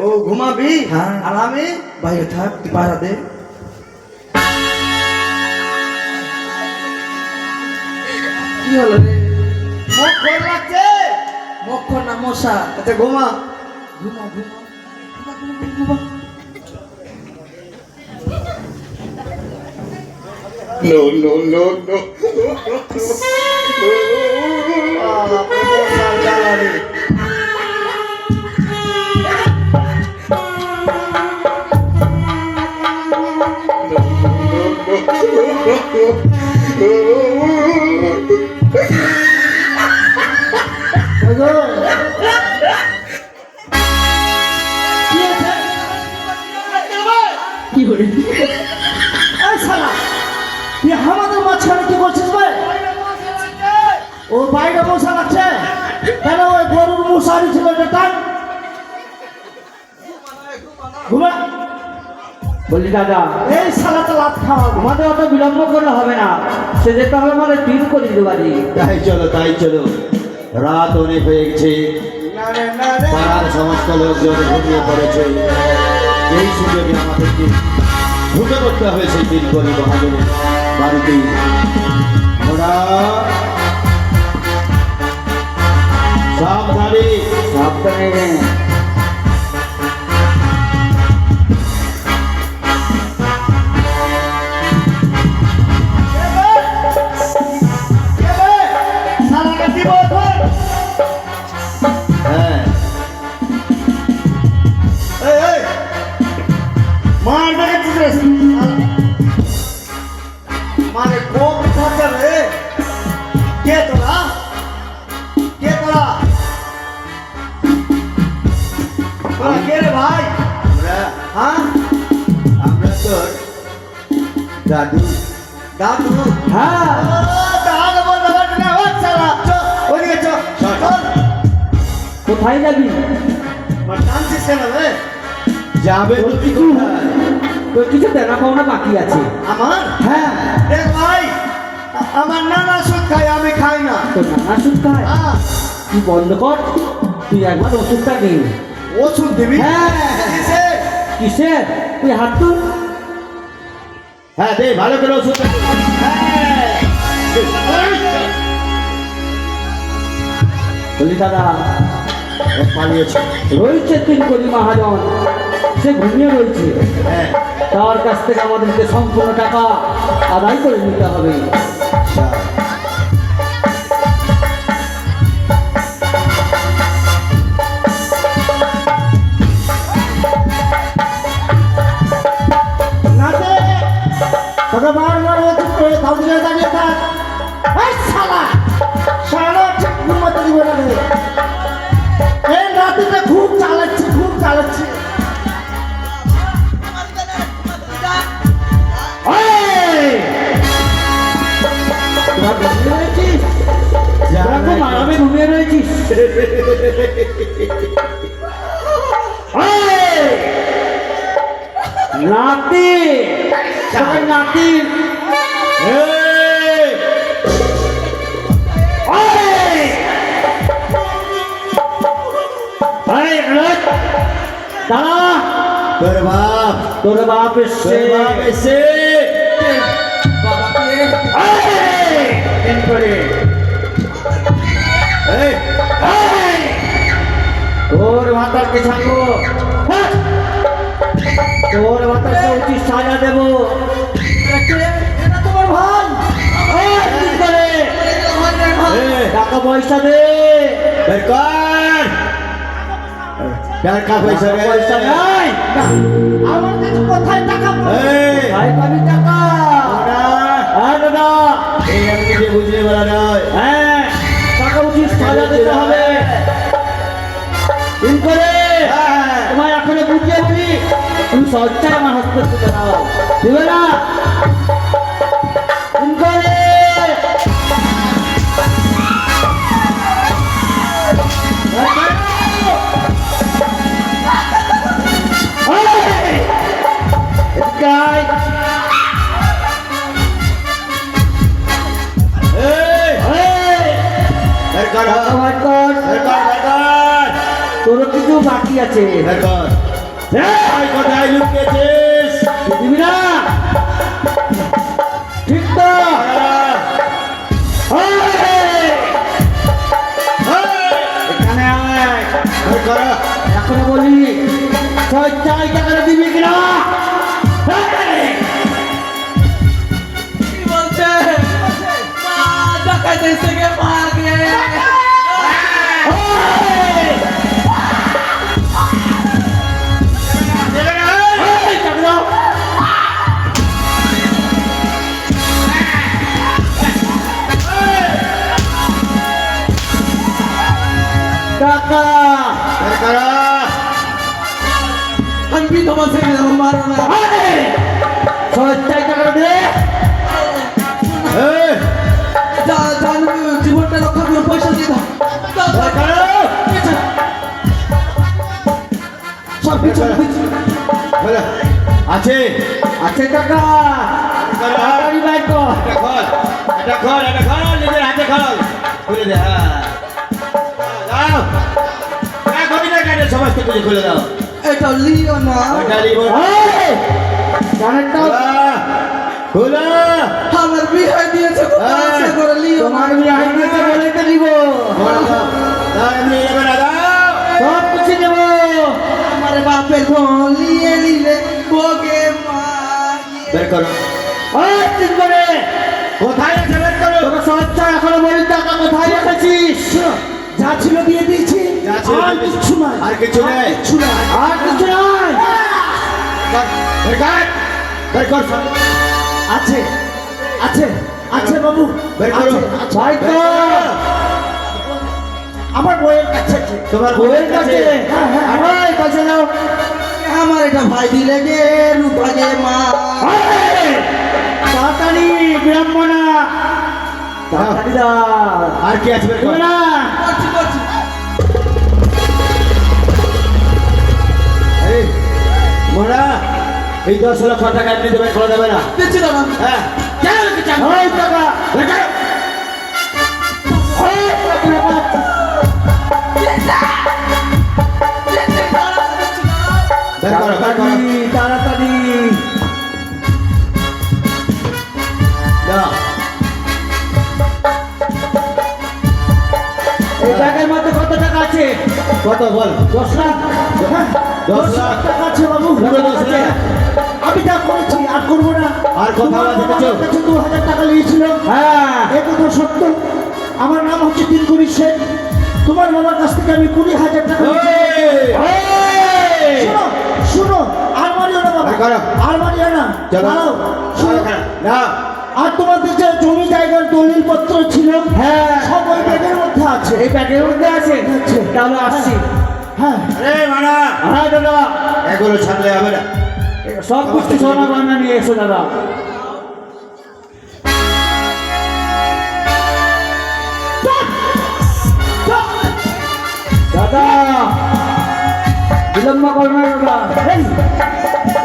[SPEAKER 5] ও ঘুমাবি?
[SPEAKER 1] হ্যাঁ।
[SPEAKER 5] আর আমি
[SPEAKER 1] বাইরে থাক, তুই পাহারা দে। কি হলো রে?
[SPEAKER 5] মুখ খোল লাগছে।
[SPEAKER 1] মক্ষ না মশা?
[SPEAKER 5] আচ্ছা ঘুমা।
[SPEAKER 1] ঘুমা ঘুমা ঘুমা।
[SPEAKER 2] No, no, no, no.
[SPEAKER 5] মশার জ্বালানি।
[SPEAKER 3] ওই গো,
[SPEAKER 1] কি হলো?
[SPEAKER 3] এই শালা, তুই আমাদের মাঝখানে কি করছিস ভাই? ও বাইরে মশা লাগছে কেন? ওই গরুর মশারি ছিল, এটা টান। ঘুমা।
[SPEAKER 4] বলি দাদা,
[SPEAKER 3] এই শালাতে লাত খাওয়া
[SPEAKER 4] আমাদের অত বিলম্ব করলে হবে না, সে যেতে হবে আমাদের 3 কোটি দিতে পারি।
[SPEAKER 2] তাই চলো, রাত অনেক হয়ে গেছে, পাড়ার সমস্ত লোকজন ঘুমিয়ে পড়েছে। এই সুযোগে আমাদেরকে ঢুকে পড়তে হবে সেই দিন করি মহাজনের বাড়িতে। ওরা সাবধানে
[SPEAKER 4] সাবধানে।
[SPEAKER 5] শালাকে দিব এখন।
[SPEAKER 2] হ্যাঁ
[SPEAKER 5] এই মার দেখেছিস মানে কোপ খাচ্ছে রে। কে তোরা তোরা কে রে ভাই? হ্যাঁ
[SPEAKER 2] আমরা তোর দাদু।
[SPEAKER 5] দাদু।
[SPEAKER 4] হ্যাঁ,
[SPEAKER 5] দাদু বলতে পারছি না। ও শালা চল ওদিকে চল চল।
[SPEAKER 4] কোথায় যাবি?
[SPEAKER 5] টানছিস কেন রে?
[SPEAKER 2] যাবে তো কি কোথায়?
[SPEAKER 4] তোর কিছু দেনা পাওনা বাকি আছে।
[SPEAKER 5] আমার
[SPEAKER 4] হ্যাঁ,
[SPEAKER 5] দেখ ভাই, আমার নানা সুদ খায়, আমি খাই না।
[SPEAKER 4] তোর নানা সুদ খায়।
[SPEAKER 5] হ্যাঁ,
[SPEAKER 4] তুই বন্ধ কর, তুই একবার ওষুধটা নে।
[SPEAKER 5] ওষুধ দিবি?
[SPEAKER 4] হ্যাঁ।
[SPEAKER 5] কিসের?
[SPEAKER 4] কিসের? তুই হাত তুল।
[SPEAKER 2] হ্যাঁ দে, ভালো করে ওষুধ দে।
[SPEAKER 4] বলি দাদা,
[SPEAKER 2] পালিয়েছে।
[SPEAKER 4] রয়েছে 3 কোটি মহাজন, সে ঘুমিয়ে রয়েছে।
[SPEAKER 2] হ্যাঁ
[SPEAKER 4] তার কাছ থেকে আমাদেরকে সম্পূর্ণ টাকা আদায় করে নিতে হবে।
[SPEAKER 3] নাতে তোকে বারবার ওষুধ করে থাকলে দাঁড়িয়ে থাক। এই শালা শালা ঠিক ঘুমাতে দিব না রে। এই রাতিতে খুব চালাচ্ছি।
[SPEAKER 4] এই! তোরা ঘুমিয়ে রয়েছিস? তোরা খুব আরামে ঘুমিয়ে রয়েছিস। এই! নাতি, তোর নাতি।
[SPEAKER 2] এই!
[SPEAKER 4] এই! এই, রোজ! দাঁড়া,
[SPEAKER 2] তোর বাপ
[SPEAKER 4] তোর বাপ এসছে।
[SPEAKER 2] এসে
[SPEAKER 4] এই!
[SPEAKER 2] দিন করে। এই,
[SPEAKER 4] এই! তোর মাতাকে ছাড়বো। হ্যাঁ! তোর মাতাকে উচিত সাজা দেবো।
[SPEAKER 1] এটা তোমার ভাই।
[SPEAKER 4] এই, কি করে?
[SPEAKER 2] এই,
[SPEAKER 4] টাকা পয়সা দে।
[SPEAKER 2] বের কর। টাকা পয়সা
[SPEAKER 4] টাকা পয়সা
[SPEAKER 2] দে।
[SPEAKER 4] নাই।
[SPEAKER 3] আমার কাছে কোথায় টাকা পাবো?
[SPEAKER 2] এই,
[SPEAKER 4] ভাই পাবি টাকা।
[SPEAKER 2] ওরা,
[SPEAKER 4] হ্যাঁ দাদা,
[SPEAKER 2] এই আমি নিজে বুঝিয়ে বলা নয়।
[SPEAKER 4] হ্যাঁ, টাকা উচিত সাজা দিতে হবে। দিন করে
[SPEAKER 2] হ্যাঁ।
[SPEAKER 4] তোমায় এখনো বুঝিয়ে বলি, তুমি সচ্চাই আমার হস্তক্ষেপে দাও। দিবে না? দিন করে
[SPEAKER 2] এই, বের কর। বের কর, বের কর।
[SPEAKER 4] তোরও কিছু বাকি আছে।
[SPEAKER 2] বের কর।
[SPEAKER 4] হ্যাঁ,
[SPEAKER 2] এই, কোথায় লুকিয়েছিস?
[SPEAKER 4] তুই দিবি না? ঠিক তো? এই, এখানে আয়।
[SPEAKER 2] বের কর।
[SPEAKER 4] এখনো বলি, সচ্চাই টাকাটা দিবি কিনা? এই!
[SPEAKER 1] কি বলছে? মা ডাকাইতে এসে গে মাকে।
[SPEAKER 4] এই, টাকা দাও। টাকা
[SPEAKER 2] বের কর।
[SPEAKER 1] আমি বিধবা ছেড়ে দেবো, মারো না।
[SPEAKER 4] সচ্চাই টাকা দে।
[SPEAKER 2] এই,
[SPEAKER 1] জানবি জীবনটা রক্ষা করে পয়সা দিয়ে দাও। দাও, দাও।
[SPEAKER 2] বের কর।
[SPEAKER 1] পিছনে। সব পিছনে, পিছনে।
[SPEAKER 2] বলো। আছে
[SPEAKER 4] আছে টাকা তাড়াতাড়ি বাইর কর।
[SPEAKER 2] এটা খোল নিজের হাতে খোল খুলে দে। হ্যাঁ দাও কবি না কেন সমস্ত কিছু খুলে দাও।
[SPEAKER 1] এটা লিও না,
[SPEAKER 2] ওটা লিব
[SPEAKER 4] এই, কানেরটা
[SPEAKER 2] খোলা
[SPEAKER 1] আমার বিয়ে দিয়েছে আশা করে লিও না।
[SPEAKER 4] তোমার বিয়ে হয়ে গেছে বলে তো দিব,
[SPEAKER 2] এমনি যাবে না দাও।
[SPEAKER 4] সব কিছু দেব।
[SPEAKER 1] আমার বাপের ফোন নিয়ে নিলে বগে মা
[SPEAKER 2] বের করো
[SPEAKER 4] ওই তিন করে
[SPEAKER 2] কোথায় আছে বের করো।
[SPEAKER 4] তোকে সচ্চা এখনো বলি টাকা কোথায় রেখেছিস?
[SPEAKER 3] যা ছিল দিয়ে দিয়েছি,
[SPEAKER 2] যা ছিল
[SPEAKER 3] আর
[SPEAKER 2] দিয়ে দিয়েছি।
[SPEAKER 3] কিচ্ছু নাই,
[SPEAKER 2] আর কিছু নেই।
[SPEAKER 3] কিচ্ছু নাই।
[SPEAKER 4] আর কিছু নয়।
[SPEAKER 2] বের কর বের কর সব।
[SPEAKER 3] আছে আছে আছে বাবু,
[SPEAKER 2] বের করো।
[SPEAKER 3] আছে, আছে।
[SPEAKER 4] ভাই তো
[SPEAKER 3] আমার বইয়ের কাছে আছে।
[SPEAKER 2] তোমার
[SPEAKER 4] ওই
[SPEAKER 2] বউয়ের
[SPEAKER 4] কাছে
[SPEAKER 2] কাছে
[SPEAKER 4] ওই কাছে নাও।
[SPEAKER 1] আমার এটা ভাই দিলে গে রূপাগে মা।
[SPEAKER 4] এই, তাড়াতাড়ি বিড়ম্বনা তাড়াতাড়ি দাও।
[SPEAKER 2] আর কি আছে বের কর।
[SPEAKER 4] তুমি না
[SPEAKER 1] করছি করছি।
[SPEAKER 2] এই মোনা এই 10 লক্ষ টাকা এমনি দেবে করা যাবে না।
[SPEAKER 1] দিচ্ছি দাদা।
[SPEAKER 2] হ্যাঁ কেন কিছু
[SPEAKER 4] ওই টাকা
[SPEAKER 2] বের করো।
[SPEAKER 4] ওই টাকা
[SPEAKER 2] বের করো বের করো।
[SPEAKER 4] তাড়াতাড়ি
[SPEAKER 2] দাও
[SPEAKER 4] এই ব্যাগের মধ্যে কত টাকা আছে?
[SPEAKER 2] কত বল।
[SPEAKER 4] 10 লাখ।
[SPEAKER 3] হ্যাঁ,
[SPEAKER 2] 10 লাখ
[SPEAKER 3] টাকা আছে বাবু।
[SPEAKER 2] পুরো 10 লাখ।
[SPEAKER 3] আমি যা করেছি আর করবো না।
[SPEAKER 2] আর কথা
[SPEAKER 3] তোমার
[SPEAKER 2] বলা
[SPEAKER 3] বাবা
[SPEAKER 2] দেখেছো?
[SPEAKER 3] আমার কাছে 2000 টাকা নিয়েছিল,
[SPEAKER 4] হ্যাঁ
[SPEAKER 3] এ কথা সত্য। আমার নাম হচ্ছে তিনকুড়ি শেখ। তোমার বাবার কাছ থেকে আমি 20,000 টাকা নিয়েছি।
[SPEAKER 2] এই,
[SPEAKER 4] এই,
[SPEAKER 3] শোনো শোনো, আর মারিও না বাবা,
[SPEAKER 2] বের করো।
[SPEAKER 3] আর মারিও না।
[SPEAKER 2] চলো
[SPEAKER 3] দাঁড়াও, শোনো।
[SPEAKER 2] না
[SPEAKER 3] আর তোমাদের যে জমি জায়গার দলিল পত্র ছিল,
[SPEAKER 4] হ্যাঁ
[SPEAKER 3] সব ওই ব্যাগের মধ্যে আছে।
[SPEAKER 4] এই ব্যাগের মধ্যে আছে।
[SPEAKER 3] আছে।
[SPEAKER 4] তাহলে আসছি।
[SPEAKER 3] হ্যাঁ,
[SPEAKER 2] আরে মানা
[SPEAKER 4] হ্যাঁ দাদা
[SPEAKER 2] এগুলো ছাড়লে হবে না।
[SPEAKER 4] সব কিছু সোনা গয়না নিয়ে এসো দাদা। দাদা বিলম্ব করবে না দাদা।
[SPEAKER 3] এই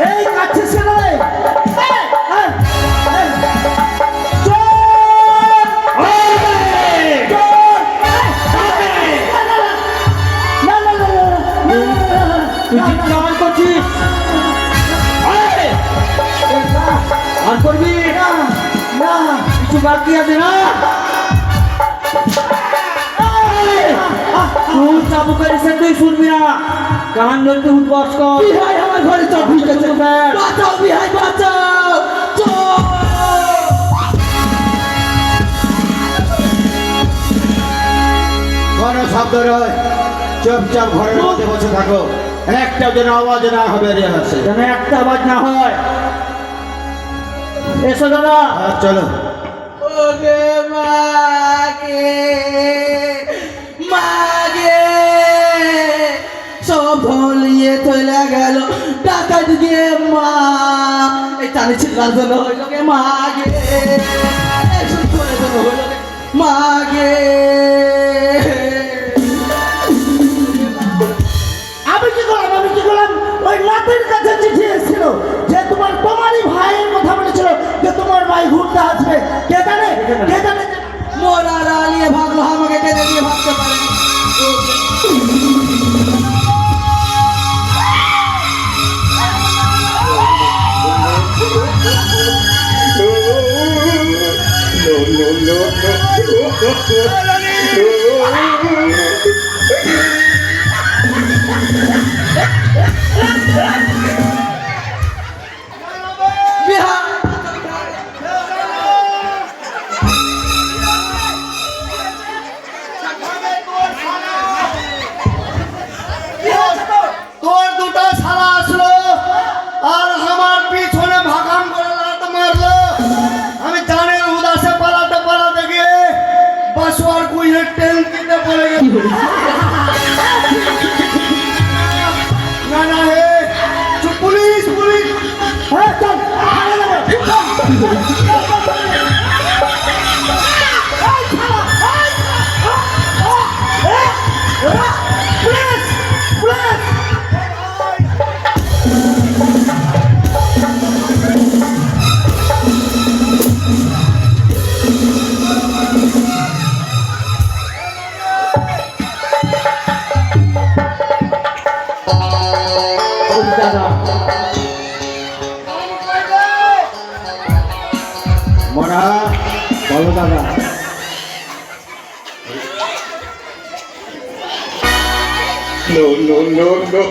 [SPEAKER 3] এই কাছে ছেলে রে। এই, এই, এই। চোর!
[SPEAKER 4] এই!
[SPEAKER 3] চোর! এই, না, না, না, না, না, না, না, না,
[SPEAKER 4] তুই কি কেমন করছিস? এই! আর করবি
[SPEAKER 3] না, না,
[SPEAKER 4] কিছু বাকি আছে না? এই! তুই চাবুকের এসে তুই শুনবি না, কান ধরতে উঠবস কর।
[SPEAKER 1] বিহাই আমার ঘরে চোর ঢুকেছে। বাঁচাও বিহাই বাঁচাও। চোর!
[SPEAKER 2] কোনো শব্দ নয়, চুপচাপ ঘরের মধ্যে বসে থাকো। একটা যেন আওয়াজ না হবে রে আছে।
[SPEAKER 4] যেন একটা আওয়াজ না হয়। এসো দাদা।
[SPEAKER 2] চলো
[SPEAKER 1] ওগে মাগে মাগে সব ভলিয়ে চলে গেল ডাকাত গিয়ে মা। এই টানি ছিলার জন্য হইল গে মাগে, এসব করে জন্য হইল গে মাগে।
[SPEAKER 3] আমি কি করলাম, আমি কি করলাম? ওই নাতের কাছে চিঠি এসেছিল যে তোমারই ভাইয়ের কথা বলেছিল যে তোমার ভাই ঘুরতে আসবে। কে জানে, কে জানে?
[SPEAKER 1] মোরা নিয়ে ভাগলো, আমাকে টেনে দিয়ে ভাগতে পারে। বিহার
[SPEAKER 4] দাদা।
[SPEAKER 2] No, no, no, no.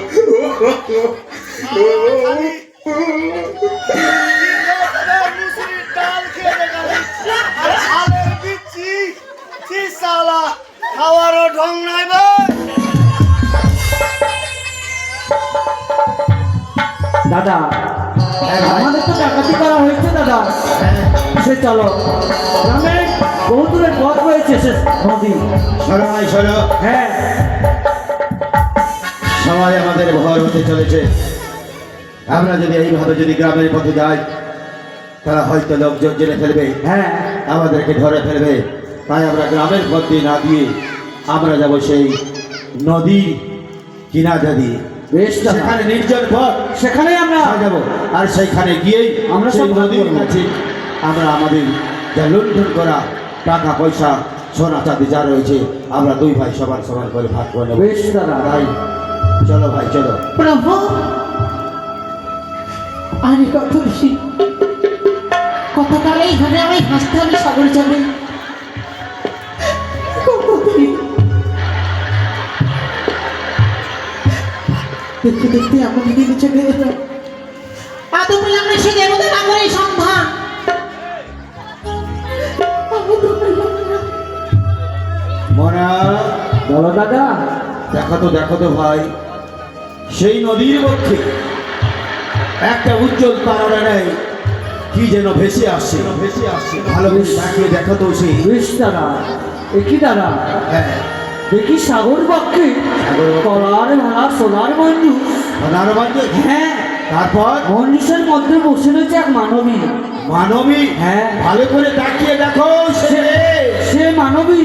[SPEAKER 5] খাওয়ারও ঢং নাই ভাই।
[SPEAKER 4] দাদা
[SPEAKER 2] হ্যাঁ ভাই।
[SPEAKER 4] আমাদের তো ডাকাতি করা হয়েছে দাদা। সে চলো গ্রামে বহু দূরের পথ রয়েছে সে নদী।
[SPEAKER 2] শোনো ভাই, শোনো।
[SPEAKER 4] হ্যাঁ
[SPEAKER 2] সবাই আমাদের ভয় হতে চলেছে। আমরা যদি এইভাবে যদি গ্রামের পথে যাই, তারা হয়তো লোকজন জেনে ফেলবে,
[SPEAKER 4] হ্যাঁ
[SPEAKER 2] আমাদেরকে ধরে ফেলবে। তাই আমরা গ্রামের পথ দিয়ে না দিয়ে আমরা যাব সেই নদীর কিনারা দিয়ে।
[SPEAKER 4] বেশ দাদা,
[SPEAKER 2] সেখানে নির্জন পথ,
[SPEAKER 4] সেখানেই আমরা
[SPEAKER 2] যাব। আর সেইখানে গিয়েই
[SPEAKER 4] আমরা
[SPEAKER 2] সেই
[SPEAKER 4] সব ভাগ
[SPEAKER 2] নদীর
[SPEAKER 4] করবো।
[SPEAKER 2] কাছে আমরা আমাদের যা লুণ্ঠন করা টাকা পয়সা সোনা চাঁদি যা রয়েছে আমরা দুই ভাই সমান সমান করে ভাগ করে নেব।
[SPEAKER 4] বেশ দাদা।
[SPEAKER 2] তাই চলো ভাই, চলো।
[SPEAKER 1] প্রভু আরে কত বেশি কতকাল এইভাবে আমি হাসতে হবে সাগর যাবে কতদিন। দেখতে দেখতে এমন দিন চলে এলো আদৌ বললাম না সে দেবতা নাগরের সন্ধান আমি তো বললাম না।
[SPEAKER 2] মনা,
[SPEAKER 4] বলো দাদা।
[SPEAKER 2] দেখো তো ভাই, সেই নদীর মধ্যে একটা উজ্জ্বল তারা নেই, কি যেন ভেসে আসছে। ভালো করে তাকিয়ে দেখো তো সেই।
[SPEAKER 4] বেশ দাদা, একই দাদা
[SPEAKER 2] হ্যাঁ,
[SPEAKER 4] দেখি সাগর পক্ষে
[SPEAKER 2] সাগর বক্ষে।
[SPEAKER 4] কলার ভাড়া সোনার মঞ্জু।
[SPEAKER 2] সোনার মধ্যে
[SPEAKER 4] হ্যাঁ
[SPEAKER 2] তারপর
[SPEAKER 4] মঞ্জুসের মধ্যে বসে রয়েছে এক মানবী।
[SPEAKER 2] মানবী।
[SPEAKER 4] হ্যাঁ
[SPEAKER 2] ভালো করে তাকিয়ে দেখো সে।
[SPEAKER 4] সে মানবী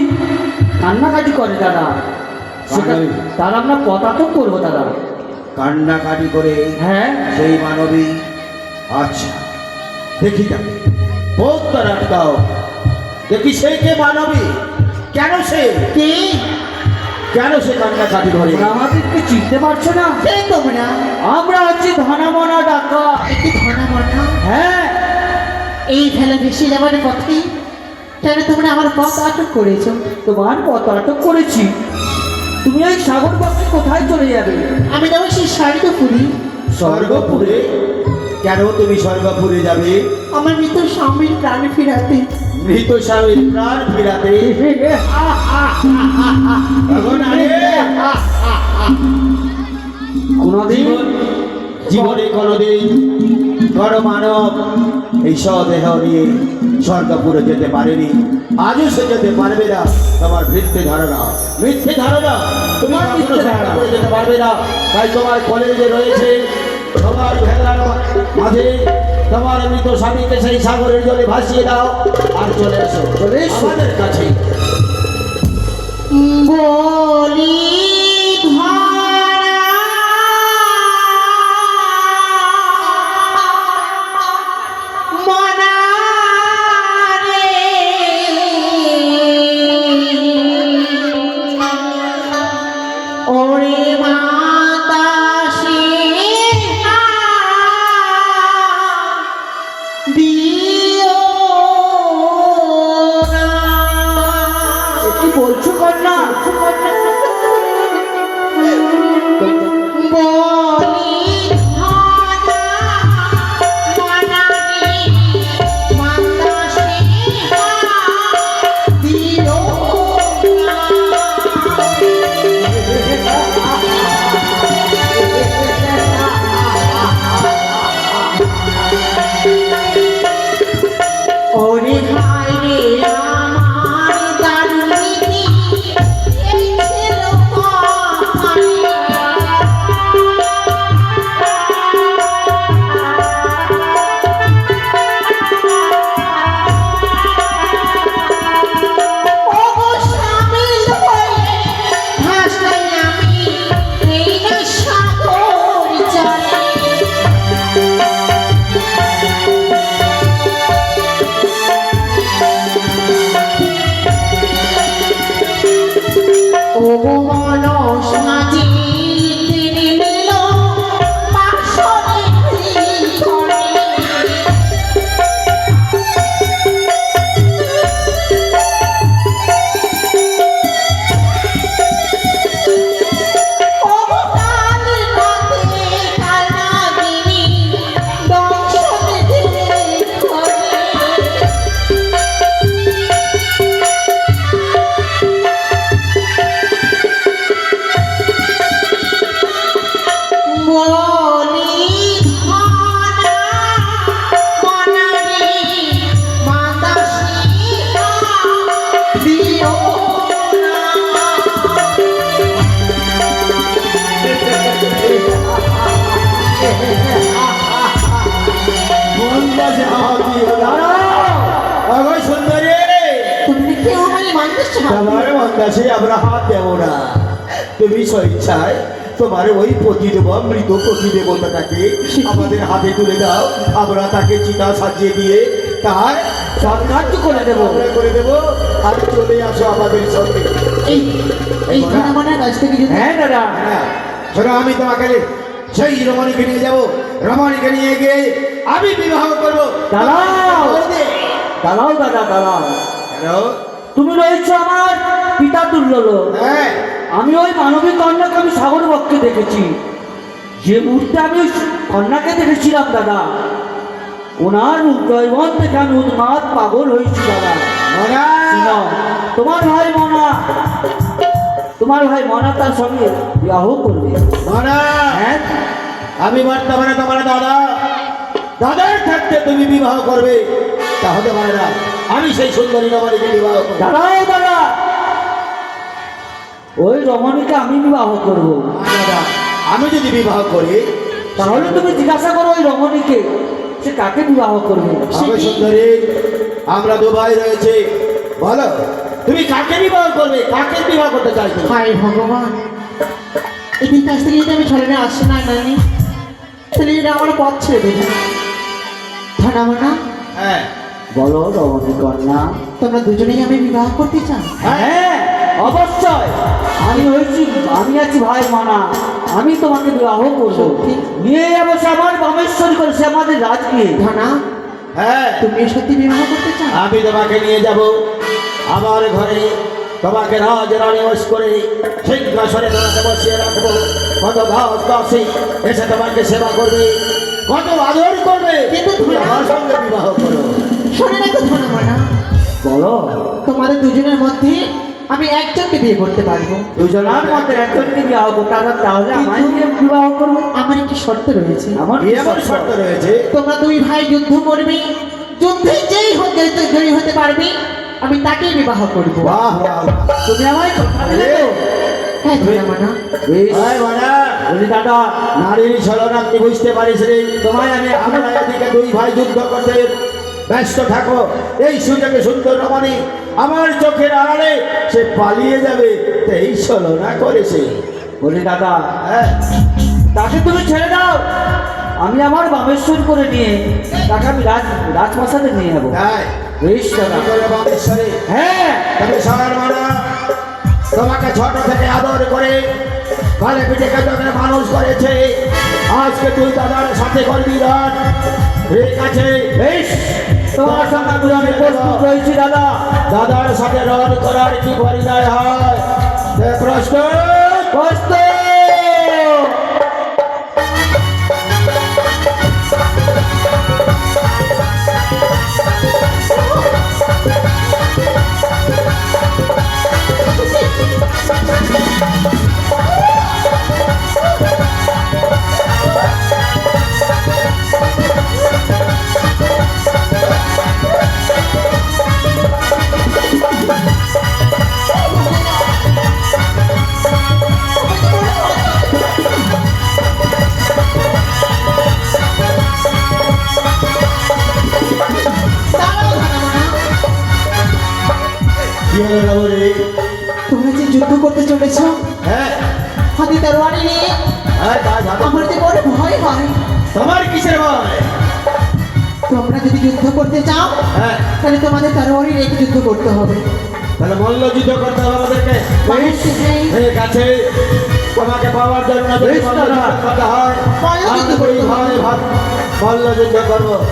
[SPEAKER 4] কান্নাকাটি করে দাদা।
[SPEAKER 2] মানবী।
[SPEAKER 4] তার আমরা পতাতক করবো দাদা।
[SPEAKER 2] কান্নাকাটি করে
[SPEAKER 4] হ্যাঁ
[SPEAKER 2] সেই মানবী। আচ্ছা, দেখি তাকে বহুত রাখতাও, দেখি সে কে মানবী, কেন সে কান্নাকাটি করে।
[SPEAKER 4] তোমরা আমাদেরকে চিনতে পারছো না?
[SPEAKER 1] কে তোমরা?
[SPEAKER 4] আমরা হচ্ছি ধনামনা ডাকা।
[SPEAKER 1] একটি ধনা মনা
[SPEAKER 4] হ্যাঁ
[SPEAKER 1] এই ভেলা ভেসে যাবার পথে কেন তোমরা আমার পথ আটক করেছো?
[SPEAKER 4] তোমার পথ আটক করেছি। তুমি এই সাগর পক্ষে কোথায় চলে যাবে?
[SPEAKER 1] আমি যাবো সেই স্বর্গপুরী।
[SPEAKER 2] স্বর্গপুরে? কেন তুমি স্বর্গপুরে যাবে?
[SPEAKER 1] আমার মৃত স্বামীর প্রাণ ফিরাতে।
[SPEAKER 2] মৃত স্বামীর প্রাণ ফিরাতে? এখন আরে
[SPEAKER 4] কোনদিন
[SPEAKER 2] জীবনে কোনদিন বড় মানব এই স্বদেহ নিয়ে স্বর্গপুরে যেতে পারেনি, আজও সে যেতে পারবে না। তোমার মিথ্যে ধারণা। তোমার কখনো স্বর্গপুরে যেতে পারবে না। তাই তোমার কলেজে রয়েছে তোমার ভেলার মাঝে তোমার মৃত স্বামীকে সেই সাগরের জলে ভাসিয়ে দাও আর চলে এসো আমাদের কাছে।
[SPEAKER 1] বলি
[SPEAKER 4] কি বলছো কন্যা?
[SPEAKER 3] চাই
[SPEAKER 2] তোমার মন্দাসে আমরা হাত দেব না। তুমি স্বেচ্ছায় তোমার ওই প্রতিদেব মৃত প্রতিদেবতাটাকে আমাদের হাতে তুলে দাও, আমরা তাকে চিতা সাজিয়ে দিয়ে তার
[SPEAKER 4] সৎকার্য করে দেবো।
[SPEAKER 2] আমরা করে দেবো। আর চলে আসো আমাদের সঙ্গে।
[SPEAKER 3] এই এই ধনামনের কাছ থেকে যদি
[SPEAKER 4] হ্যাঁ দাদা,
[SPEAKER 2] হ্যাঁ, শোনো, আমি তোমাকে সেই রমণীকে নিয়ে যাব। রমণীকে নিয়ে গিয়ে আমি বিবাহ করবো।
[SPEAKER 4] দাঁড়াও দাঁড়াও দাদা, দাঁড়াও।
[SPEAKER 2] কেন?
[SPEAKER 4] তুমি রয়েছে আমার পিতা তুল্য লোক।
[SPEAKER 2] হ্যাঁ,
[SPEAKER 4] আমি ওই মানবিক কন্যাকে আমি সাগর পক্ষে দেখেছি। যে মুহূর্তে আমি ওই কন্যাকে দেখেছিলাম দাদা, ওনার উদয়বন থেকে আমি উন্মাদ পাগল হয়েছি দাদা।
[SPEAKER 2] মনা!
[SPEAKER 4] শোনো, তোমার ভাই মনা তার সঙ্গে বিবাহ করবে।
[SPEAKER 2] মনা!
[SPEAKER 4] হ্যাঁ,
[SPEAKER 2] আমি বর্তমানে তোমার দাদার থাকতে তুমি বিবাহ করবে, তাহলে মানে না আমি সেই সুন্দরী রমণীকে বিবাহ করবো।
[SPEAKER 4] দাঁড়াও দাদা, ওই রমণীকে আমি বিবাহ করব।
[SPEAKER 2] দাদা, আমি যদি বিবাহ করি
[SPEAKER 4] তাহলে তুমি জিজ্ঞাসা করো ওই রমণীকে সে কাকে বিবাহ করবে।
[SPEAKER 2] আমি সুন্দরী, আমরা দুবাই রয়েছে, বলো তুমি কাকে বিবাহ করবে, কাকে বিবাহ করতে চাইছো?
[SPEAKER 3] হায় ভগবান, এদিন কাছ থেকে যদি আমি ছড়ে আসি না নানি, তাহলে এটা আমার পথ ছেড়ে দেবে। ধনামনা,
[SPEAKER 2] হ্যাঁ,
[SPEAKER 4] বলো রমণী কন্যা।
[SPEAKER 3] তোমরা দুজনেই আমি বিবাহ করতে চাও?
[SPEAKER 4] হ্যাঁ অবশ্যই, আমি আছি ভাই মানা, আমি তোমাকে বিবাহ করবো।
[SPEAKER 3] সত্যি?
[SPEAKER 4] নিয়ে যাবো সে আমার বামেশ্বরী করে, সে আমাদের রাজকে।
[SPEAKER 3] ধনা,
[SPEAKER 2] হ্যাঁ,
[SPEAKER 3] তুমি সত্যি বিবাহ করতে চাও?
[SPEAKER 2] আমি তোমাকে নিয়ে যাব আমার ঘরে, তোমাকে রাজ রানী বস করে সিংহাসনে তোমাকে বসিয়ে রাখবো। কত ঘাস দাসী এসে তোমাকে সেবা করবে, কত আদর করবে।
[SPEAKER 3] কিন্তু
[SPEAKER 2] তুমি
[SPEAKER 3] ধনা-
[SPEAKER 2] আমার সঙ্গে বিবাহ করো।
[SPEAKER 3] শোনে রাখো ধনামনা,
[SPEAKER 4] বলো,
[SPEAKER 3] তোমাদের দুজনের মধ্যে আমি একজনকে বিয়ে করতে পারবো।
[SPEAKER 4] দুজনের মধ্যে একজনকে বিবাহ করতে হবে, তাহলে আমায় নিয়ে বিবাহ করবো।
[SPEAKER 3] আমার একটি শর্ত রয়েছে।
[SPEAKER 4] আমার
[SPEAKER 2] কি এমন শর্ত রয়েছে?
[SPEAKER 3] তোমরা দুই ভাই যুদ্ধ করবে, যুদ্ধে জয়ী হতে পারবে, আমি তাকেই বিবাহ করবো।
[SPEAKER 2] বাহ বাহ বাহ।
[SPEAKER 4] তুমি আমায় কথা দিলে তো?
[SPEAKER 3] হ্যাঁ ধনামনা,
[SPEAKER 4] বেশ,
[SPEAKER 2] এই মানা,
[SPEAKER 4] বলি দাদা,
[SPEAKER 2] নারীর ছলনা তুই বুঝতে পারিস রে। তোমায় আমরা এদিকে দুই ভাই যুদ্ধ করতে ব্যস্ত থাকো, এই সুযোগে সুন্দর রমণী আমার চোখের আড়ালে সে পালিয়ে যাবে, এই ছলনা করেছে।
[SPEAKER 4] বলি দাদা,
[SPEAKER 2] হ্যাঁ,
[SPEAKER 4] তাকে তুমি ছেড়ে দাও, আমি আমার বামেশ্বর করে নিয়ে তাকে আমি রাজপ্রাসাদে নিয়ে যাবো।
[SPEAKER 2] তাই
[SPEAKER 4] বেশ দাদা।
[SPEAKER 2] কি করে বামেশ্বরে?
[SPEAKER 4] হ্যাঁ,
[SPEAKER 2] তবে শোনার মানা, তোমাকে ছোট থেকে আদর করে ঘরে পিঠেকে তোকে মানুষ করেছে, আজকে তুই দাদার সাথে করবি রাত। ঠিক আছে,
[SPEAKER 4] বেশ, তোমার সঙ্গে আমি প্রস্তুত রয়েছি দাদা।
[SPEAKER 2] দাদার সাথে রন করার কি পরিচয় হয়? প্রস্তুত?
[SPEAKER 4] প্রস্তুত।
[SPEAKER 3] দাঁড়াও ধনামনা,
[SPEAKER 2] কি হলো রমণী?
[SPEAKER 3] তোমরা যে যুদ্ধ করতে চলেছ
[SPEAKER 2] হ্যাঁ,
[SPEAKER 3] হাতে তরবারি নিয়ে,
[SPEAKER 2] হ্যাঁ, তা জানো।
[SPEAKER 3] আমার যে বড় ভয় হয়।
[SPEAKER 2] তোমার কিসের ভয়?
[SPEAKER 3] তোমরা যদি যুদ্ধ করতে চাও,
[SPEAKER 2] হ্যাঁ,
[SPEAKER 3] তাহলে তোমাদের তরবারি রেখে যুদ্ধ করতে হবে।
[SPEAKER 2] তাহলে মল্ল যুদ্ধ করতে হবে আমাদেরকে।
[SPEAKER 3] মানুষকে যেই
[SPEAKER 2] ঠিক আছে, তোমাকে পাওয়ার জন্য যদি
[SPEAKER 4] বেশ
[SPEAKER 2] মল্ল
[SPEAKER 4] দাদা।
[SPEAKER 2] যুদ্ধ করতে হয়,
[SPEAKER 3] মল্ল যুদ্ধ
[SPEAKER 2] আমি
[SPEAKER 3] করতে হবে।
[SPEAKER 2] মল্ল যুদ্ধ করবো।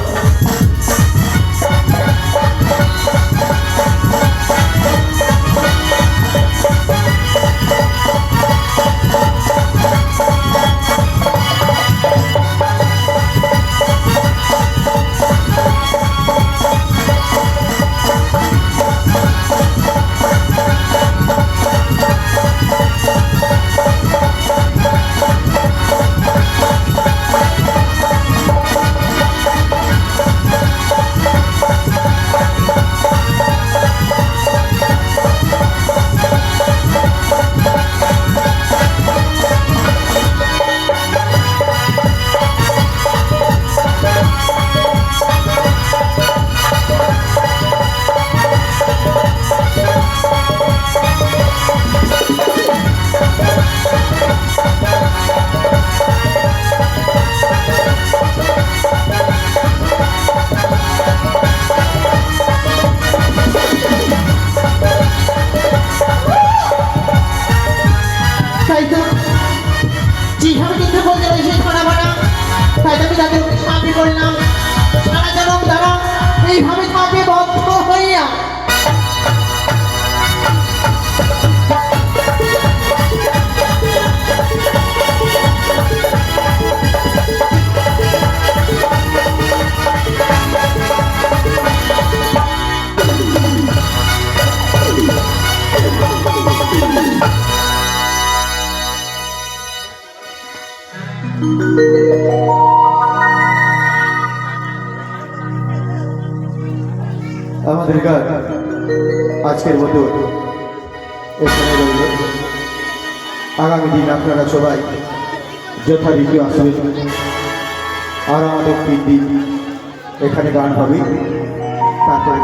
[SPEAKER 3] কিন্তু বলতে বেশি ছড়াবো না, তাই আমি তাদের সাথে করলাম সারা জনম দ্বারা এইভাবে থাকে বদ্ধ হইয়া।
[SPEAKER 2] আমাদের গান আজকের মতো এখানে রইল। আগামী দিন আপনারা সবাই যথারীতি আসবেন, আর আমাদের 3 দিন এখানে গান হবে। তারপরে